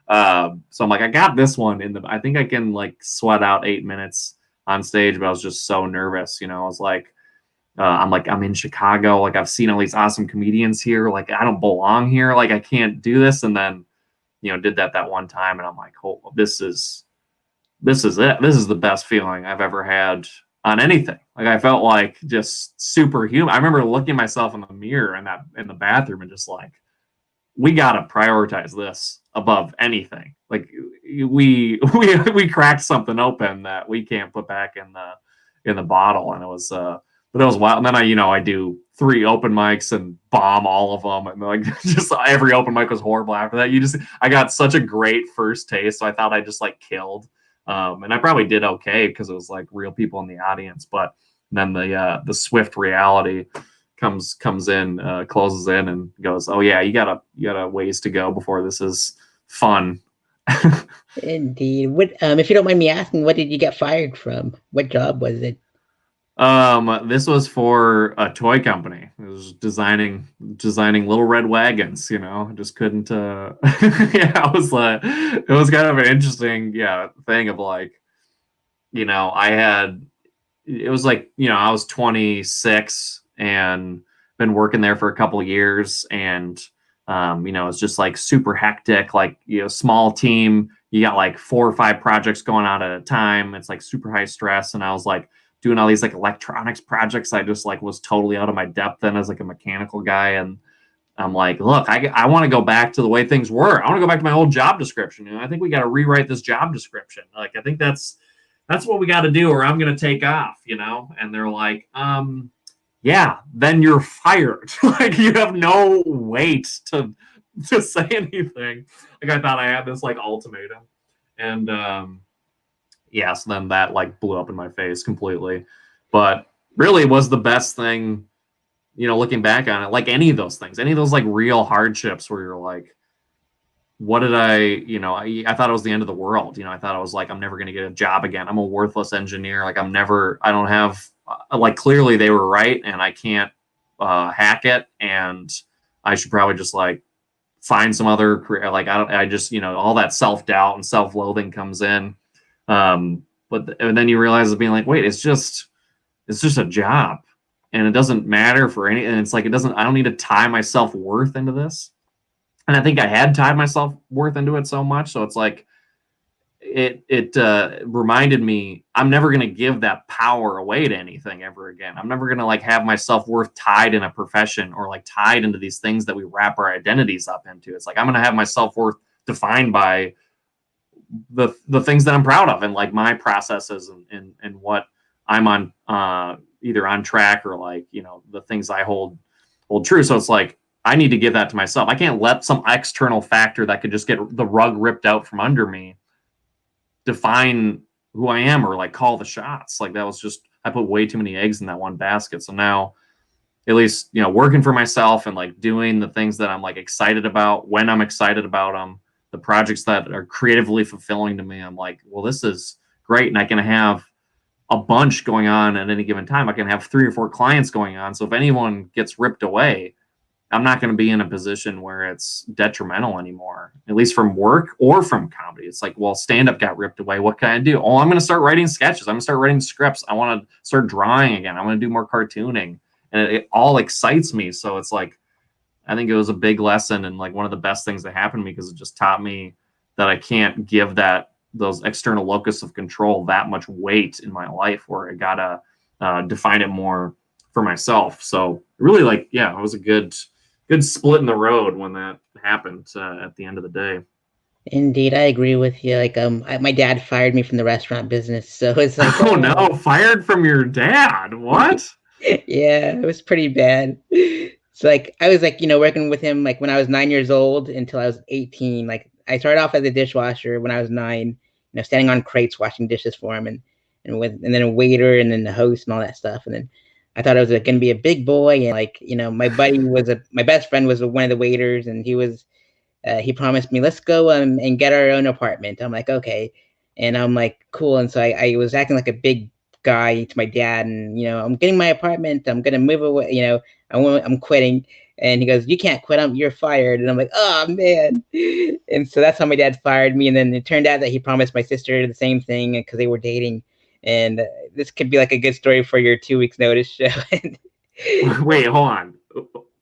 So I'm like, I got this one I think I can like sweat out 8 minutes on stage, but I was just so nervous. I was like, I'm in Chicago. Like, I've seen all these awesome comedians here. Like, I don't belong here. Like, I can't do this. And then, did that one time, and I'm like, oh, this is it. This is the best feeling I've ever had on anything. Like, I felt like just superhuman. I remember looking at myself in the mirror in the bathroom and just like, we got to prioritize this above anything. Like, we cracked something open that we can't put back in the bottle. And it was, but it was wild. And then I do 3 open mics and bomb all of them. And like, just every open mic was horrible after that. I got such a great first taste. So I thought I just like killed. And I probably did okay because it was like real people in the audience. But then the swift reality comes in, closes in, and goes, oh yeah, you got a ways to go before this is fun. Indeed. What, if you don't mind me asking, what did you get fired from? What job was it? This was for a toy company. It was designing little red wagons. Just couldn't. Yeah, it was kind of an interesting thing of like, it was like, I was 26 and been working there for a couple of years, and it's just like super hectic. Like, small team. You got like 4 or 5 projects going on at a time. It's like super high stress, and I was like doing all these like electronics projects. I just like was totally out of my depth then as like a mechanical guy. And I'm like, look, I want to go back to the way things were. I want to go back to my old job description. I think we got to rewrite this job description. Like, I think that's what we got to do, or I'm going to take off, And they're like, yeah, then you're fired. Like, you have no weight to say anything. Like, I thought I had this like ultimatum. And, so then that like blew up in my face completely. But really was the best thing, looking back on it, like any of those things, any of those like real hardships where you're like, what did I thought it was the end of the world. I thought I was like, I'm never going to get a job again. I'm a worthless engineer. Like, I don't have, like, clearly they were right, and I can't hack it. And I should probably just like find some other career. Like, all that self-doubt and self-loathing comes in. But and then you realize it being like, wait, it's just a job, and it doesn't matter for any, and it's like, I don't need to tie my self-worth into this. And I think I had tied my self-worth into it so much. So it's like, it reminded me, I'm never going to give that power away to anything ever again. I'm never going to like have my self-worth tied in a profession, or like tied into these things that we wrap our identities up into. It's like, I'm going to have my self-worth defined by the things that I'm proud of, and like my processes, and what I'm on, either on track, or like, the things I hold true. So it's like, I need to give that to myself. I can't let some external factor that could just get the rug ripped out from under me define who I am, or like call the shots. Like, that was just, I put way too many eggs in that one basket. So now, at least, working for myself and like doing the things that I'm like excited about when I'm excited about them, the projects that are creatively fulfilling to me, I'm like, well, this is great. And I can have a bunch going on at any given time. I can have 3 or 4 clients going on. So if anyone gets ripped away, I'm not going to be in a position where it's detrimental anymore, at least from work or from comedy. It's like, well, stand-up got ripped away. What can I do? Oh, I'm going to start writing sketches. I'm going to start writing scripts. I want to start drawing again. I want to do more cartooning. And it all excites me. So it's like, I think it was a big lesson, and like one of the best things that happened to me, because it just taught me that I can't give those external locus of control that much weight in my life, where I gotta define it more for myself. So really, like, yeah, it was a good split in the road when that happened at the end of the day. Indeed, I agree with you. Like, my dad fired me from the restaurant business, so it's like, oh no, fired from your dad? What? Yeah, it was pretty bad. So like I was like, working with him like when I was 9 years old until I was 18. Like I started off as a dishwasher when I was 9, standing on crates washing dishes for him, and then a waiter and then the host and all that stuff. And then I thought I was gonna be a big boy, and like, my best friend was one of the waiters, and he promised me, let's go and get our own apartment. I'm like, okay. And I'm like, cool. And so I was acting like a big guy to my dad, and I'm getting my apartment. I'm gonna move away. I'm quitting. And he goes, you can't quit. You're fired. And I'm like, oh man. And so that's how my dad fired me. And then it turned out that he promised my sister the same thing because they were dating. And this could be like a good story for your 2 weeks notice show. Wait, hold on.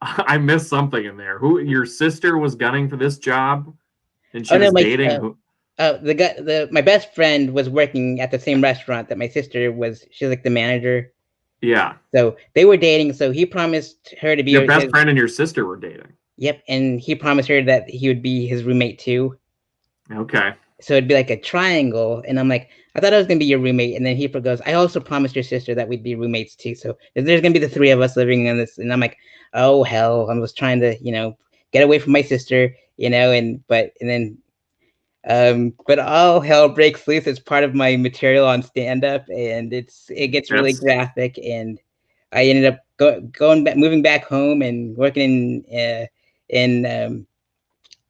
I missed something in there. Who your sister was gunning for this job, and she Oh no, was dating who? the guy, my best friend was working at the same restaurant that my sister was. She was like the manager. Yeah, So they were dating. So he promised her to be your best his. friend and your sister were dating. Yep, and he promised her that he would be his roommate too. Okay. So it'd be like a triangle. And I'm like, I thought I was gonna be your roommate. And then he goes, I also promised your sister that we'd be roommates too. So there's gonna be the three of us living in this. And I'm like, oh hell, I was trying to get away from my sister, but all hell breaks loose as part of my material on stand up, and it gets really That's graphic. And I ended up going back, moving back home, and working in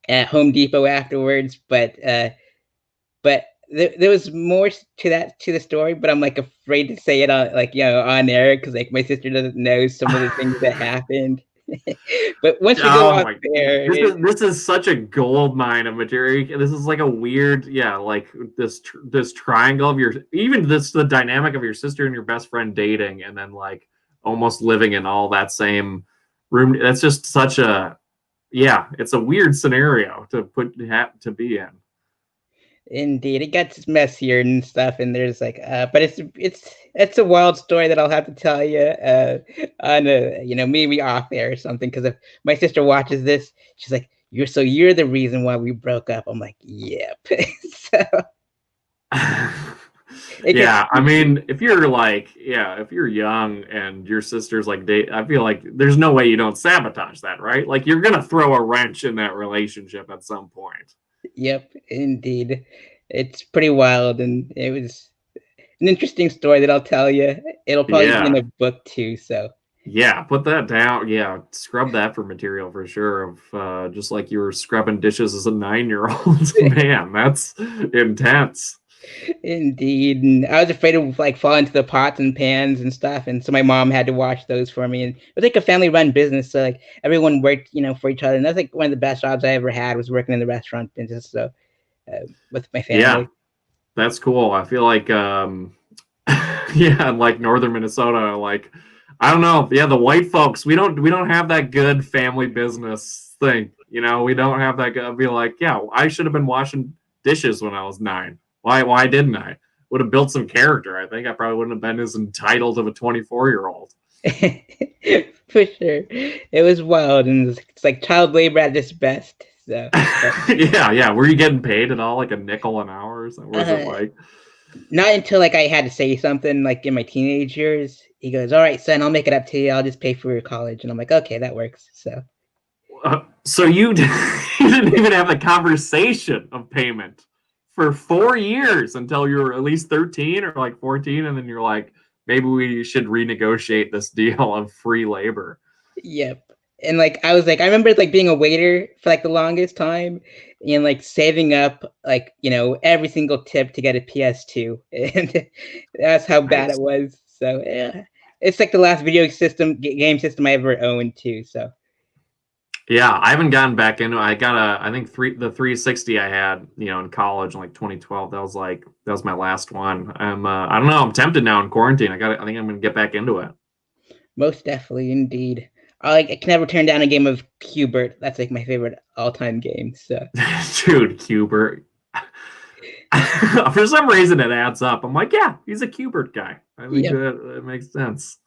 at Home Depot afterwards. But there was more to the story, but I'm like afraid to say it on air because like my sister doesn't know some of the things that happened. But once we go oh off my. there, This is such a gold mine of material. This is like a weird, yeah, like this triangle of your, even this, the dynamic of your sister and your best friend dating, and then like almost living in all that same room. That's just such a, yeah, it's a weird scenario to be in. indeed, it gets messier and stuff, and there's like, but it's a wild story that I'll have to tell you, on maybe off air or something. Because if my sister watches this, she's like, you're the reason why we broke up. I'm like, yep. So it gets Yeah, I mean, if you're like, yeah, if you're young and your sister's like date, I feel like there's no way you don't sabotage that, right? Like you're gonna throw a wrench in that relationship at some point. Yep, indeed, it's pretty wild, and it was an interesting story that I'll tell you. It'll probably be in Yeah, a book too. So yeah, put that down. Yeah, scrub that for material for sure. Of just like you were scrubbing dishes as a 9-year-old. Man, that's intense. indeed, and I was afraid of like falling into the pots and pans and stuff, and so my mom had to wash those for me. And it was like a family-run business, so like everyone worked, for each other, and that's like one of the best jobs I ever had was working in the restaurant business. So with my Yeah, family. that's cool. I feel like yeah, in like northern Minnesota, like I don't know. Yeah, the white folks, we don't have that good family business thing. We don't have that good. I'd be like, yeah, I should have been washing dishes when I was 9. Why didn't I? Would have built some character. I think I probably wouldn't have been as entitled of a 24-year-old. For sure, it was wild, and it's like child labor at its best. So Yeah. Were you getting paid at all, like a nickel an hour or something? Was it uh, like not until like I had to say something like in my teenage years. He goes, "All right, son, I'll make it up to you. I'll just pay for your college." And I'm like, "Okay, that works." So so you you didn't even have the conversation of payment for 4 years until you were at least 13 or like 14, and then you're like, maybe we should renegotiate this deal of free labor. yep. And like I was like, I remember like being a waiter for like the longest time, and like saving up like every single tip to get a PS2, and that's how bad it Nice. was. So yeah, it's like the last video game system I ever owned too. So Yeah, I haven't gotten back into it. I got I think the 360 I had, in college in like 2012. That was my last one. I don't know, I'm tempted now in quarantine. I think I'm gonna get back into it. most definitely, indeed. I can never turn down a game of Qbert. That's like my favorite all-time game. So Dude, Hubert. For some reason it adds up. I'm like, yeah, he's a Cubert guy. I think yeah, that makes sense.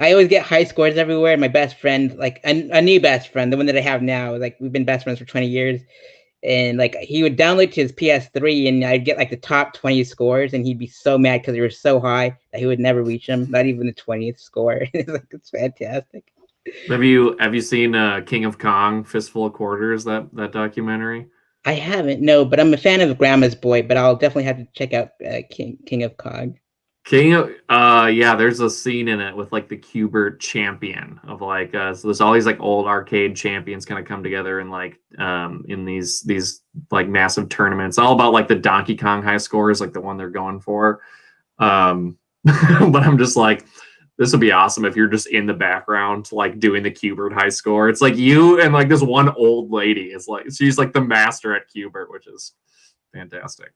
I always get high scores everywhere. My best friend, like a new best friend, the one that I have now, like we've been best friends for 20 years. And like he would download to his PS3, and I'd get like the top 20 scores, and he'd be so mad because they were so high that he would never reach them, not even the 20th score. It's fantastic. Have you seen King of Kong, Fistful of Quarters, that documentary? I haven't, no, but I'm a fan of Grandma's Boy, but I'll definitely have to check out King of Cog. Yeah, there's a scene in it with like the Cubert champion of like so there's all these like old arcade champions kind of come together and like in these like massive tournaments, all about like the Donkey Kong high scores, like the one they're going for. But I'm just like, this would be awesome if you're just in the background like doing the Cubert high score. It's like you and like this one old lady is like, she's like the master at Cubert, which is fantastic.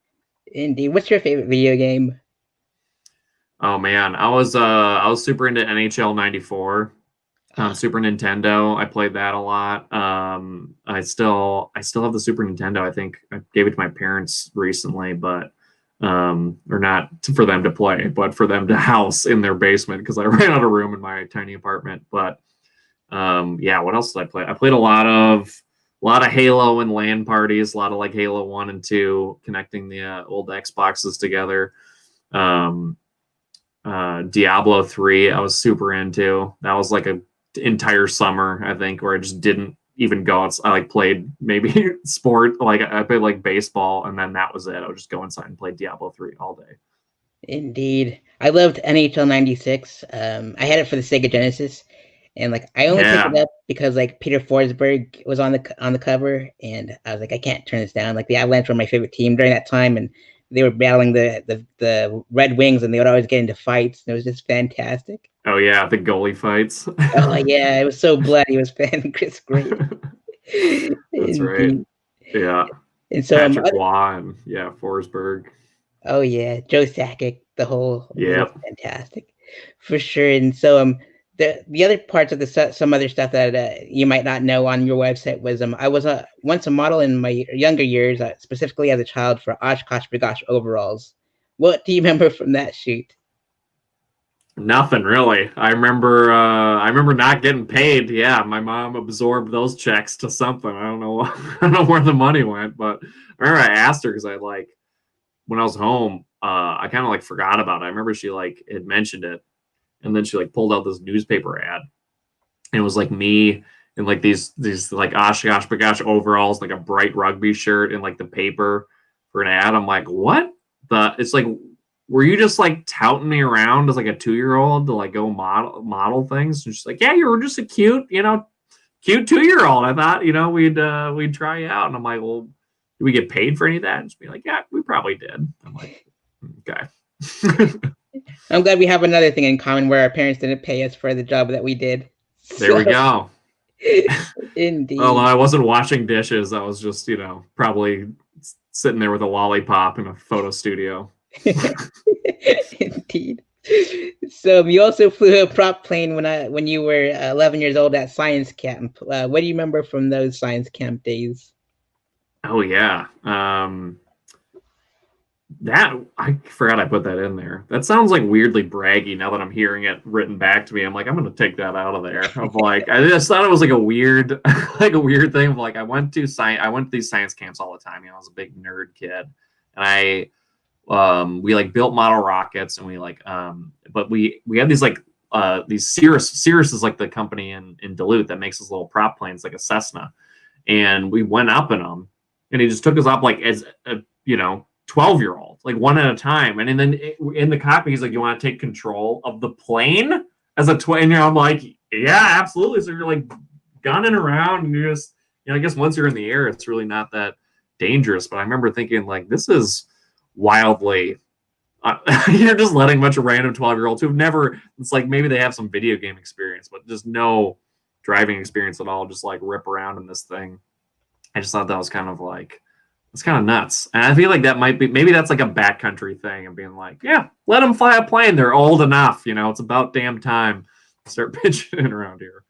Indeed. What's your favorite video game? Oh man, I was super into NHL '94 on Ah, Super Nintendo. I played that a lot. I still have the Super Nintendo. I think I gave it to my parents recently, but or not for them to play, but for them to house in their basement because I ran out of room in my tiny apartment. But yeah, what else did I play? I played a lot of Halo and LAN parties, a lot of like Halo 1 and 2, connecting the old Xboxes together. Um, Diablo 3 I was super into. That was like a entire summer, I think, where I just didn't even go outside. I like played maybe sport, like I played like baseball, and then that was it. I would just go inside and play Diablo 3 all day. indeed. I loved NHL '96. I had it for the Sega Genesis, and like I only picked it Yeah. up because like Peter Forsberg was on the cover, and I was like, I can't turn this down. Like the Avalanche were my favorite team during that time, and they were battling the Red Wings, and they would always get into fights. And it was just fantastic. Oh yeah, the goalie fights. Oh yeah, it was so bloody. It was fan Chris great. That's right. Indeed. Yeah. And so Patrick Waugh and yeah, Forsberg. oh yeah, Joe Sakic, the whole was Yep. fantastic for sure. And so the other parts of some other stuff that you might not know on your website was I was once a model in my younger years, specifically as a child for Oshkosh B'gosh overalls. What do you remember from that shoot? Nothing really. I remember not getting paid. Yeah, my mom absorbed those checks to something. I don't know I don't know where the money went, but I remember I asked her because I like when I was home, I kind of like forgot about it. I remember she like had mentioned it, and then she like pulled out this newspaper ad, and it was like me in like these like Oshkosh Bagosh overalls, like a bright rugby shirt, and like the paper for an ad. I'm like, what? It's like, were you just like touting me around as like a 2-year old to like go model things? And she's like, yeah, you were just a cute 2-year old. I thought we'd try you out, and I'm like, well, do we get paid for any of that? And she'd be like, yeah, we probably did. I'm like, okay. I'm glad we have another thing in common where our parents didn't pay us for the job that we did. There we So go. Well, indeed. I wasn't washing dishes. I was just, probably sitting there with a lollipop in a photo studio. Indeed. So you also flew a prop plane when you were 11 years old at science camp. What do you remember from those science camp days? Oh yeah. That I forgot I put that in there. That sounds like weirdly braggy now that I'm hearing it written back to me. I'm like, I'm gonna take that out of there. Of like, I just thought it was like a weird, like a weird thing. Of like, I went to these science camps all the time. I was a big nerd kid, and we like built model rockets, and we like but we had these Cirrus is like the company in Duluth that makes these little prop planes like a Cessna, and we went up in them, and he just took us up like as a 12-year-old, like one at a time. And then in the copy, he's like, you want to take control of the plane as a 12? And I'm like, yeah, absolutely. So you're like gunning around, and you're just, I guess once you're in the air, it's really not that dangerous. But I remember thinking, like, this is wildly, you're just letting a bunch of random 12-year-olds who've never, it's like maybe they have some video game experience, but just no driving experience at all, just like rip around in this thing. I just thought that was kind of like, it's kind of nuts. And I feel like that might be, maybe that's like a backcountry thing of being like, yeah, let them fly a plane. They're old enough. It's about damn time to start pitching around here.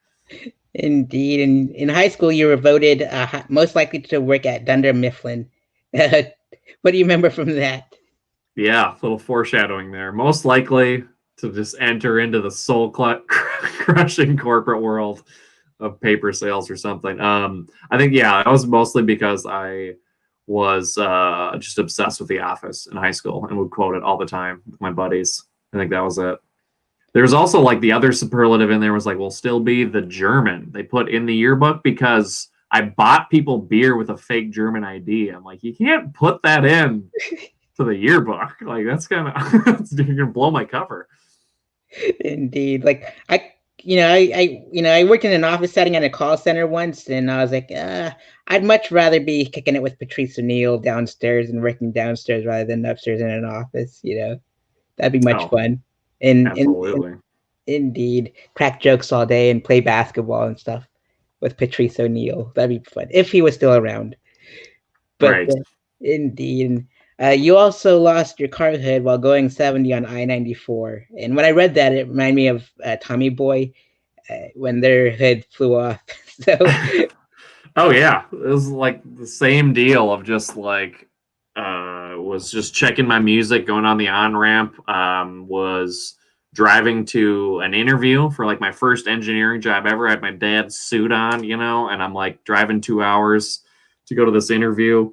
Indeed. In high school, you were voted most likely to work at Dunder Mifflin. What do you remember from that? Yeah, a little foreshadowing there. Most likely to just enter into the crushing corporate world of paper sales or something. I think, yeah, that was mostly because I was just obsessed with The Office in high school and would quote it all the time with my buddies. I think that was it. There's also like the other superlative in there was like, will still be the German they put in the yearbook because I bought people beer with a fake German ID. I'm like, you can't put that in to the yearbook. Like that's gonna you're gonna blow my cover. Indeed. Like I worked in an office setting at a call center once, and I was like, I'd much rather be kicking it with Patrice O'Neill downstairs and working downstairs rather than upstairs in an office. That'd be much Oh, fun. And absolutely. indeed, crack jokes all day and play basketball and stuff with Patrice O'Neill. That'd be fun if he was still around. But Right. indeed, you also lost your car hood while going 70 on I-94. And when I read that, it reminded me of Tommy Boy when their hood flew off. So, Oh yeah, it was like the same deal of just like was just checking my music, going on the on ramp. Was driving to an interview for like my first engineering job ever. I had my dad's suit on, and I'm like driving 2 hours to go to this interview.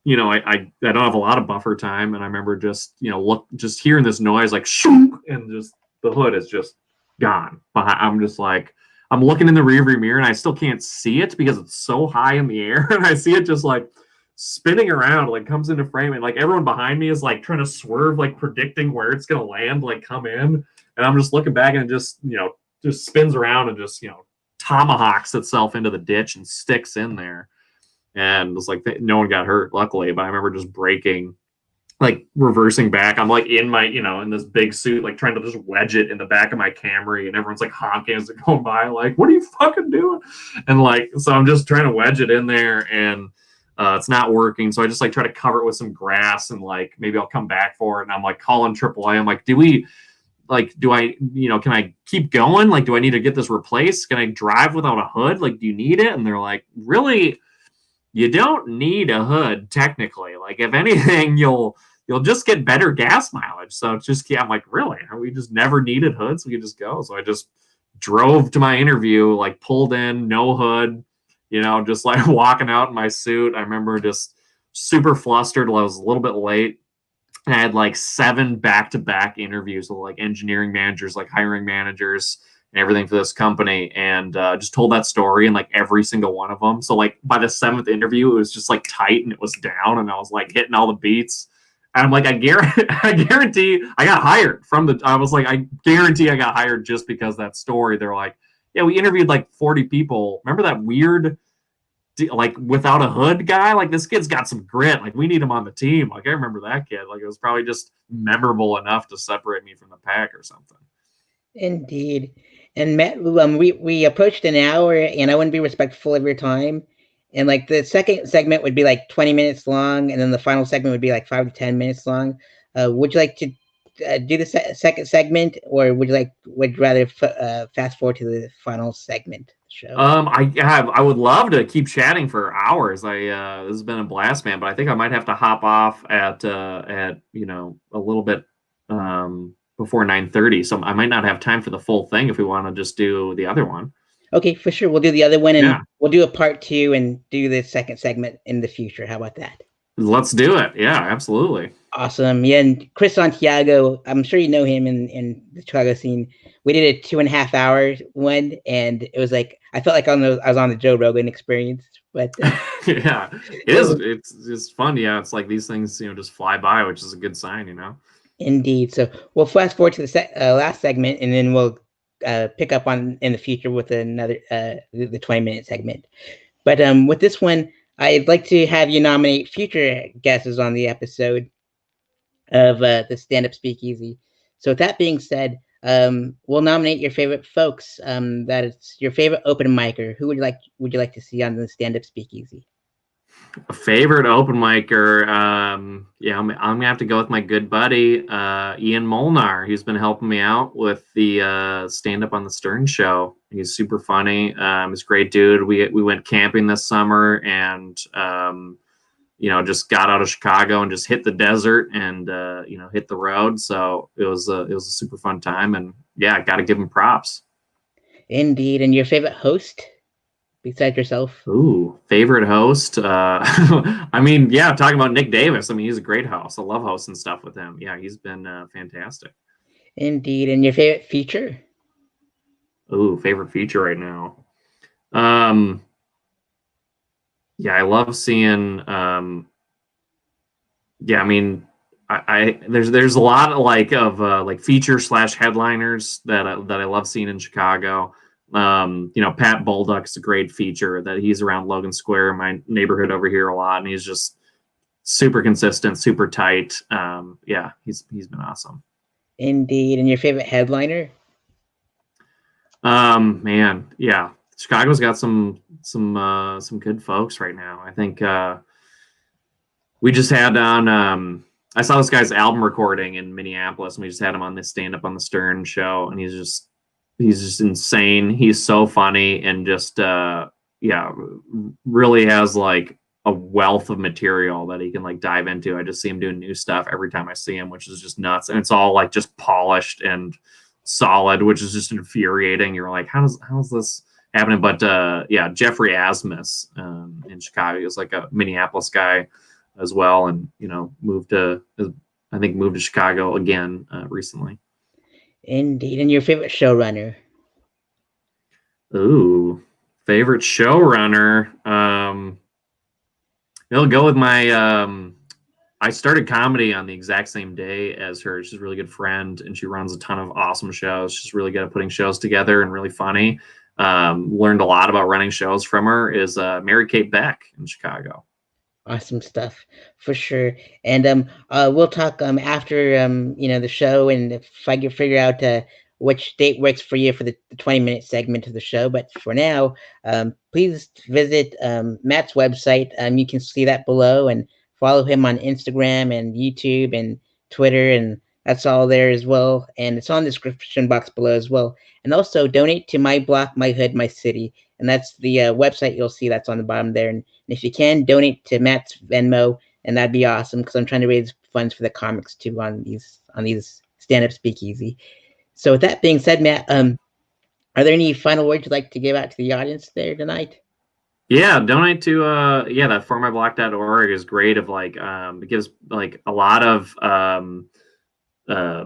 I don't have a lot of buffer time, and I remember just just hearing this noise like shoom, and just the hood is just gone. I'm just like I'm looking in the rearview mirror, and I still can't see it because it's so high in the air, and I see it just like spinning around, like comes into frame, and like everyone behind me is like trying to swerve, like predicting where it's gonna land, like come in, and I'm just looking back, and it just spins around and just tomahawks itself into the ditch and sticks in there and it was like no one got hurt luckily, but I remember just breaking, like reversing back. I'm like in my in this big suit, like trying to just wedge it in the back of my Camry, and everyone's like honking as they're going by, like what are you fucking doing? And like so I'm just trying to wedge it in there, and it's not working, so I just like try to cover it with some grass, and like maybe I'll come back for it, and I'm like calling AAA. I'm like, do I, can I keep going? Like, do I need to get this replaced? Can I drive without a hood? Like, do you need it? And they're like, really, you don't need a hood technically. Like if anything, you'll just get better gas mileage. So it's just I'm like, really? We just never needed hoods. We could just go. So I just drove to my interview, like pulled in, no hood, just like walking out in my suit. I remember just super flustered. I was a little bit late. And I had like 7 back-to-back interviews with like engineering managers, like hiring managers, and everything for this company, and just told that story in like every single one of them. So like by the 7th interview, it was just like tight and it was down, and I was like hitting all the beats. And I'm like, I guarantee I got hired from the. I was like, I guarantee I got hired just because that story. They're like, yeah, we interviewed like 40 people. Remember that weird, like without a hood guy? Like this kid's got some grit. Like we need him on the team. Like I remember that kid. Like it was probably just memorable enough to separate me from the pack or something. indeed. And Matt, we approached an hour, and I wouldn't be respectful of your time. And like the second segment would be like 20 minutes long, and then the final segment would be like 5 to 10 minutes long. Would you like to do the second segment, or would you rather fast forward to the final segment of the show? I would love to keep chatting for hours. This has been a blast, man. But I think I might have to hop off at a little bit before 9:30. So I might not have time for the full thing if we want to just do the other one. Okay, for sure. We'll do the other one, and Yeah, we'll do a part 2 and do the second segment in the future. How about that? let's do it. Yeah, absolutely. Awesome. Yeah, and Chris Santiago, I'm sure you know him in the Chicago scene. We did a 2.5 hour one, and it was like I felt like I was on the Joe Rogan Experience. But Yeah, it is. It's fun. Yeah, it's like these things just fly by, which is a good sign. indeed, so we'll fast forward to the last segment, and then we'll pick up on in the future with another the 20-minute segment. But with this one, I'd like to have you nominate future guests on the episode of the Stand Up Speakeasy. So with that being said, we'll nominate your favorite folks. That is your favorite open micer. Who would you like to see on the Stand Up Speakeasy? A favorite open micer. Yeah, I'm gonna have to go with my good buddy Ian Molnar. He's been helping me out with the stand up on the Stern Show. He's super funny. He's a great dude. We went camping this summer, and just got out of Chicago and just hit the desert and hit the road. So it was a super fun time, and yeah, I got to give him props. Indeed. And your favorite host besides yourself? Ooh, favorite host. I mean, yeah, talking about Nick Davis. I mean, he's a great host. I love hosting stuff with him. Yeah, he's been fantastic. Indeed. And your favorite feature? Ooh, favorite feature right now. Um, yeah, I love seeing. Yeah, I mean, I there's a lot of like feature slash headliners that I love seeing in Chicago. Pat Bulduck's a great feature that he's around Logan Square, my neighborhood over here a lot, and he's just super consistent, super tight. Yeah, he's been awesome. Indeed. And your favorite headliner? Man, yeah, Chicago's got some good folks right now. I think we just had on. I saw this guy's album recording in Minneapolis, and we just had him on this stand up on the Stern show, and he's just insane. He's so funny and just yeah, really has like a wealth of material that he can like dive into. I just see him doing new stuff every time I see him, which is just nuts. And it's all like just polished and solid, which is just infuriating. You're like, how's this happening? But yeah, Jeffrey Asmus in Chicago is like a Minneapolis guy as well, and I think moved to Chicago again recently. Indeed. And your favorite showrunner? Ooh, favorite showrunner. It'll go with my. I started comedy on the exact same day as her. She's a really good friend, and she runs a ton of awesome shows. She's really good at putting shows together and really funny. Learned a lot about running shows from her. Is Mary Kate Beck in Chicago. Awesome stuff for sure. And we'll talk after the show, and if I can figure out which date works for you for the 20-minute segment of the show. But for now, please visit Matt's website. You can see that below, and follow him on Instagram and YouTube and Twitter, and that's all there as well. And it's on the description box below as well. And also donate to My Block, My Hood, My City, and that's the website you'll see that's on the bottom there. And if you can, donate to Matt's Venmo, and that'd be awesome because I'm trying to raise funds for the comics too on these stand-up speakeasy. So with that being said, Matt, are there any final words you'd like to give out to the audience there tonight? Yeah, donate to that formyblock.org is great. Of like it gives like a lot of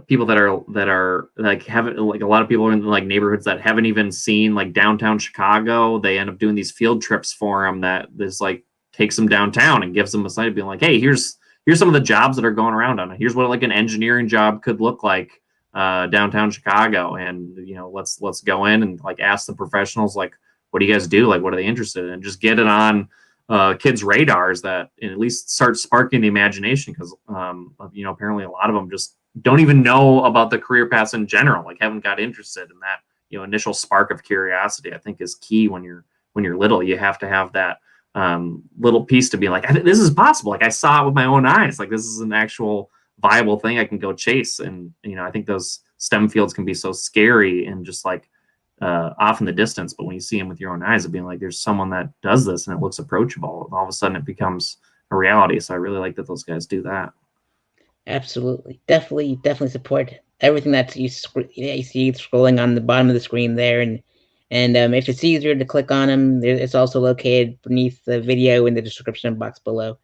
people that are like haven't, like a lot of people in like neighborhoods that haven't even seen like downtown Chicago. They end up doing these field trips for them that this like takes them downtown and gives them a site of being like, hey, here's some of the jobs that are going around on it. Here's what like an engineering job could look like downtown Chicago, and let's go in and like ask the professionals like, what do you guys do? Like, what are they interested in? Just get it on kids' radars that at least start sparking the imagination, because apparently a lot of them just don't even know about the career paths in general, like haven't got interested in that initial spark of curiosity. I think is key when you're little. You have to have that little piece to be like, this is possible. Like I saw it with my own eyes. Like this is an actual viable thing I can go chase. And I think those STEM fields can be so scary and just like off in the distance, but when you see them with your own eyes, of being like, there's someone that does this and it looks approachable, all of a sudden it becomes a reality. So I really like that those guys do that. Absolutely, definitely support everything that you see scrolling on the bottom of the screen there, and if it's easier to click on them, it's also located beneath the video in the description box below.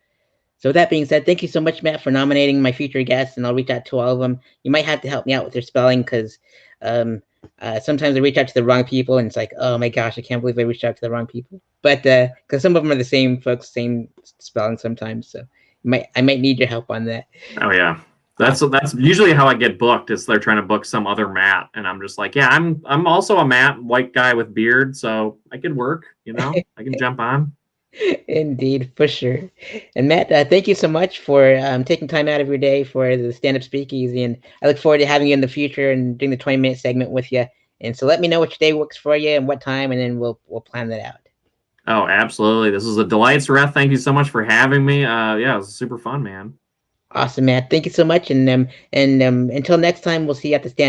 So with that being said, thank you so much, Matt, for nominating my future guests, and I'll reach out to all of them. You might have to help me out with their spelling because sometimes I reach out to the wrong people, and it's like, oh my gosh, I can't believe I reached out to the wrong people. But because some of them are the same folks, same spelling sometimes, so I might need your help on that. Oh yeah, that's usually how I get booked. Is they're trying to book some other Matt, and I'm just like, yeah, I'm also a Matt, white guy with beard, so I can work. I can jump on. Indeed, for sure. And Matt, thank you so much for taking time out of your day for the stand-up speakeasy, and I look forward to having you in the future and doing the 20-minute segment with you. And so let me know which day works for you and what time, and then we'll plan that out. Oh, absolutely. This was a delight, Sareth. Thank you so much for having me. Yeah, it was super fun, man. Awesome, Matt. Thank you so much, and until next time, we'll see you at the stand.